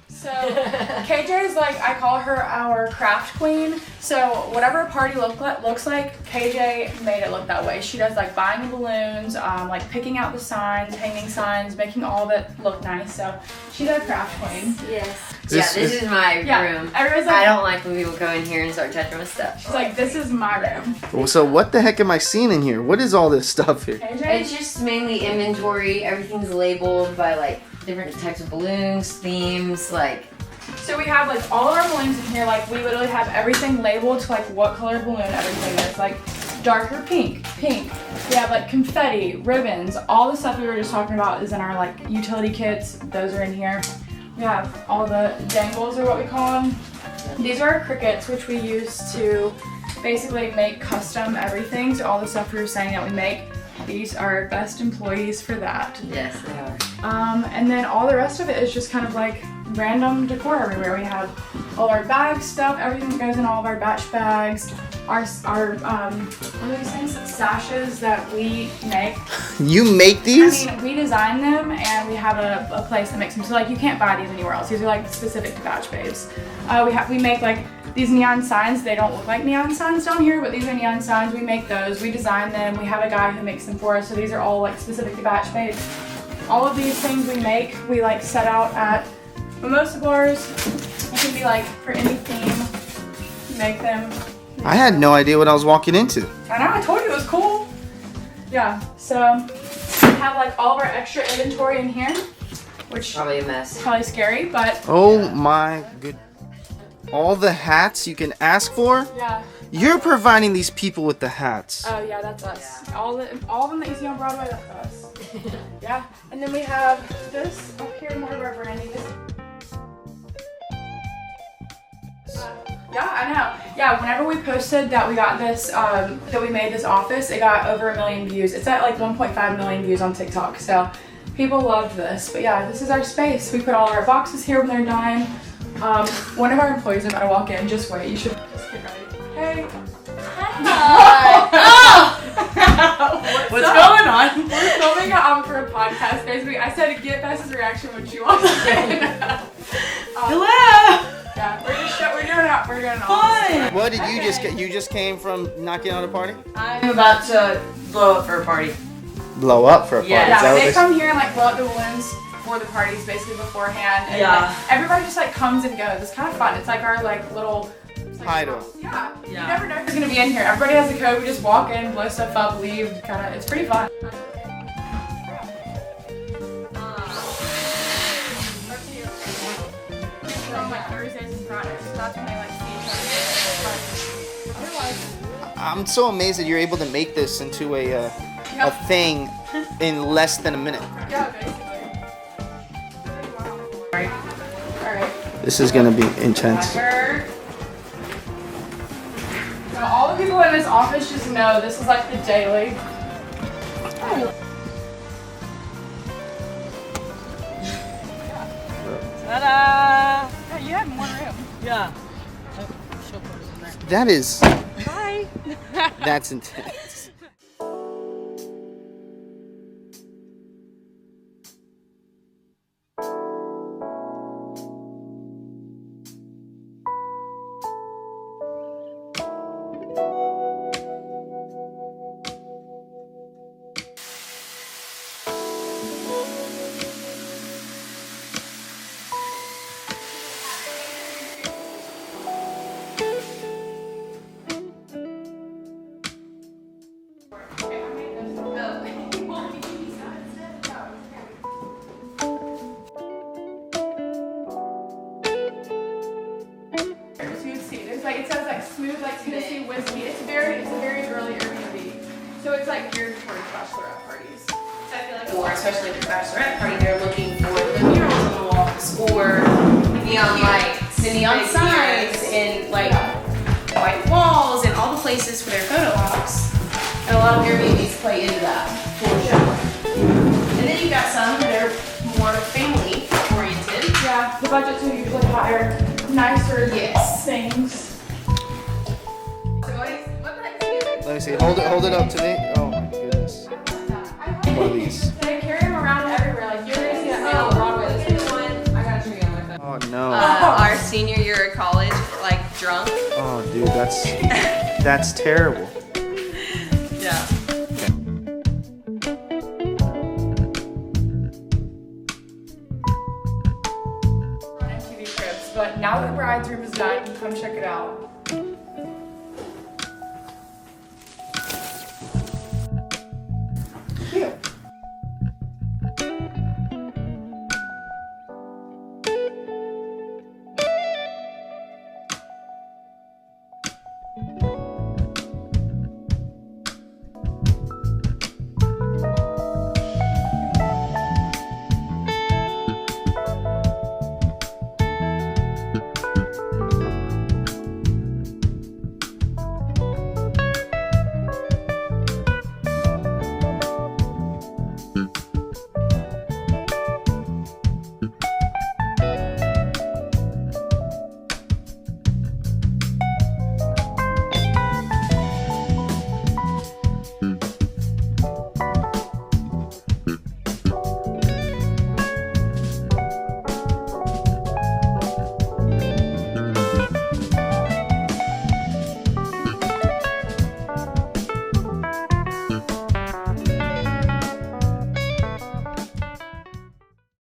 So KJ's I call her our craft queen. So whatever a party looks like, KJ made it look that way. She does buying the balloons, picking out the signs, hanging signs, making all of it look nice. So she's our craft queen. Yes. This is my room. Everybody's I don't like when people go in here and start touching my stuff. She's this is my room. So what the heck am I seeing in here? What is all this stuff here? KJ? It's just mainly inventory. Everything's labeled by different types of balloons, themes, So we have all of our balloons in here. We literally have everything labeled to what color balloon everything is. Darker pink. We have confetti, ribbons, all the stuff we were just talking about is in our utility kits. Those are in here. We have all the dangles, or what we call them. These are our crickets, which we use to basically make custom everything. So all the stuff we were saying that we make, these are our best employees for that. Yes, they are. And then all the rest of it is just kind of random decor everywhere. We have all our bag stuff, everything that goes in all of our batch bags. our what are these things? Sashes that we make. You make these? I mean, we design them and we have a place that makes them. So like you can't buy these anywhere else. These are like specific to Bach Babes. We make like these neon signs. They don't look like neon signs down here, but these are neon signs. We make those. We design them. We have a guy who makes them for us. So these are all like specific to Bach Babes. All of these things we make, we like set out at mimosa bars. It can be like for any theme. You make them. I had no idea what I was walking into. I know, I told you it was cool. Yeah, so we have like all of our extra inventory in here, which Probably a mess. is probably scary, but Oh my good. All the hats you can ask for? yeah. You're providing these people with the hats. Oh yeah, that's us. All of them that you see on Broadway, that's us. Yeah, and then we have this up here, more of our branding. Yeah, I know. Yeah, whenever we posted that we got this, that we made this office, it got over 1 million views. It's at like 1.5 million views on TikTok. So people loved this. But yeah, this is our space. We put all our boxes here when they're done. One of our employees are about to walk in. Just wait. You should just get ready. Hey. What's going on? We're filming for a podcast. Basically, I said to get Bess's reaction when she walked in. Hello. Yeah, we're doing an office. What did you just get? You just came from knocking out a party? I'm about to blow up for a party. Blow up for a party. Yeah. Is that Yeah, what they this- come here and like blow up the balloons for the parties basically beforehand. And Yeah. like, everybody just like comes and goes. It's kind of fun. It's like our like little Hideout. Yeah. You Yeah. never know who's gonna be in here. Everybody has a code. We just walk in, blow stuff up, leave. It's pretty fun. On like Thursdays and Fridays. So that's when they like see each other. Otherwise, I'm so amazed that you're able to make this into a thing in less than a minute. yeah, basically. Alright. This is gonna be intense. So all the people in this office just know this is like the daily. Ta-da! Yeah, you had one room. Yeah. That is. Bye. That's intense. Like it says like smooth like Tennessee whiskey. It's a very early Airbnb. So it's like geared towards bachelorette parties. So I feel like Or especially the Bachelorette party, they're looking for the murals on the walls or neon lights, the neon signs, and like white walls, and all the places for their photo ops. And a lot of Airbnbs play into that for sure. And then you got some that are more family oriented. yeah, the budgets are usually higher, nicer things. Let me see. Hold it up to me. Oh my goodness. One of these. They carry them around everywhere. Like you're gonna see that man on Broadway this weekend. I got a tree on my phone. Oh no. Our senior year of college, like drunk. Oh dude, that's terrible.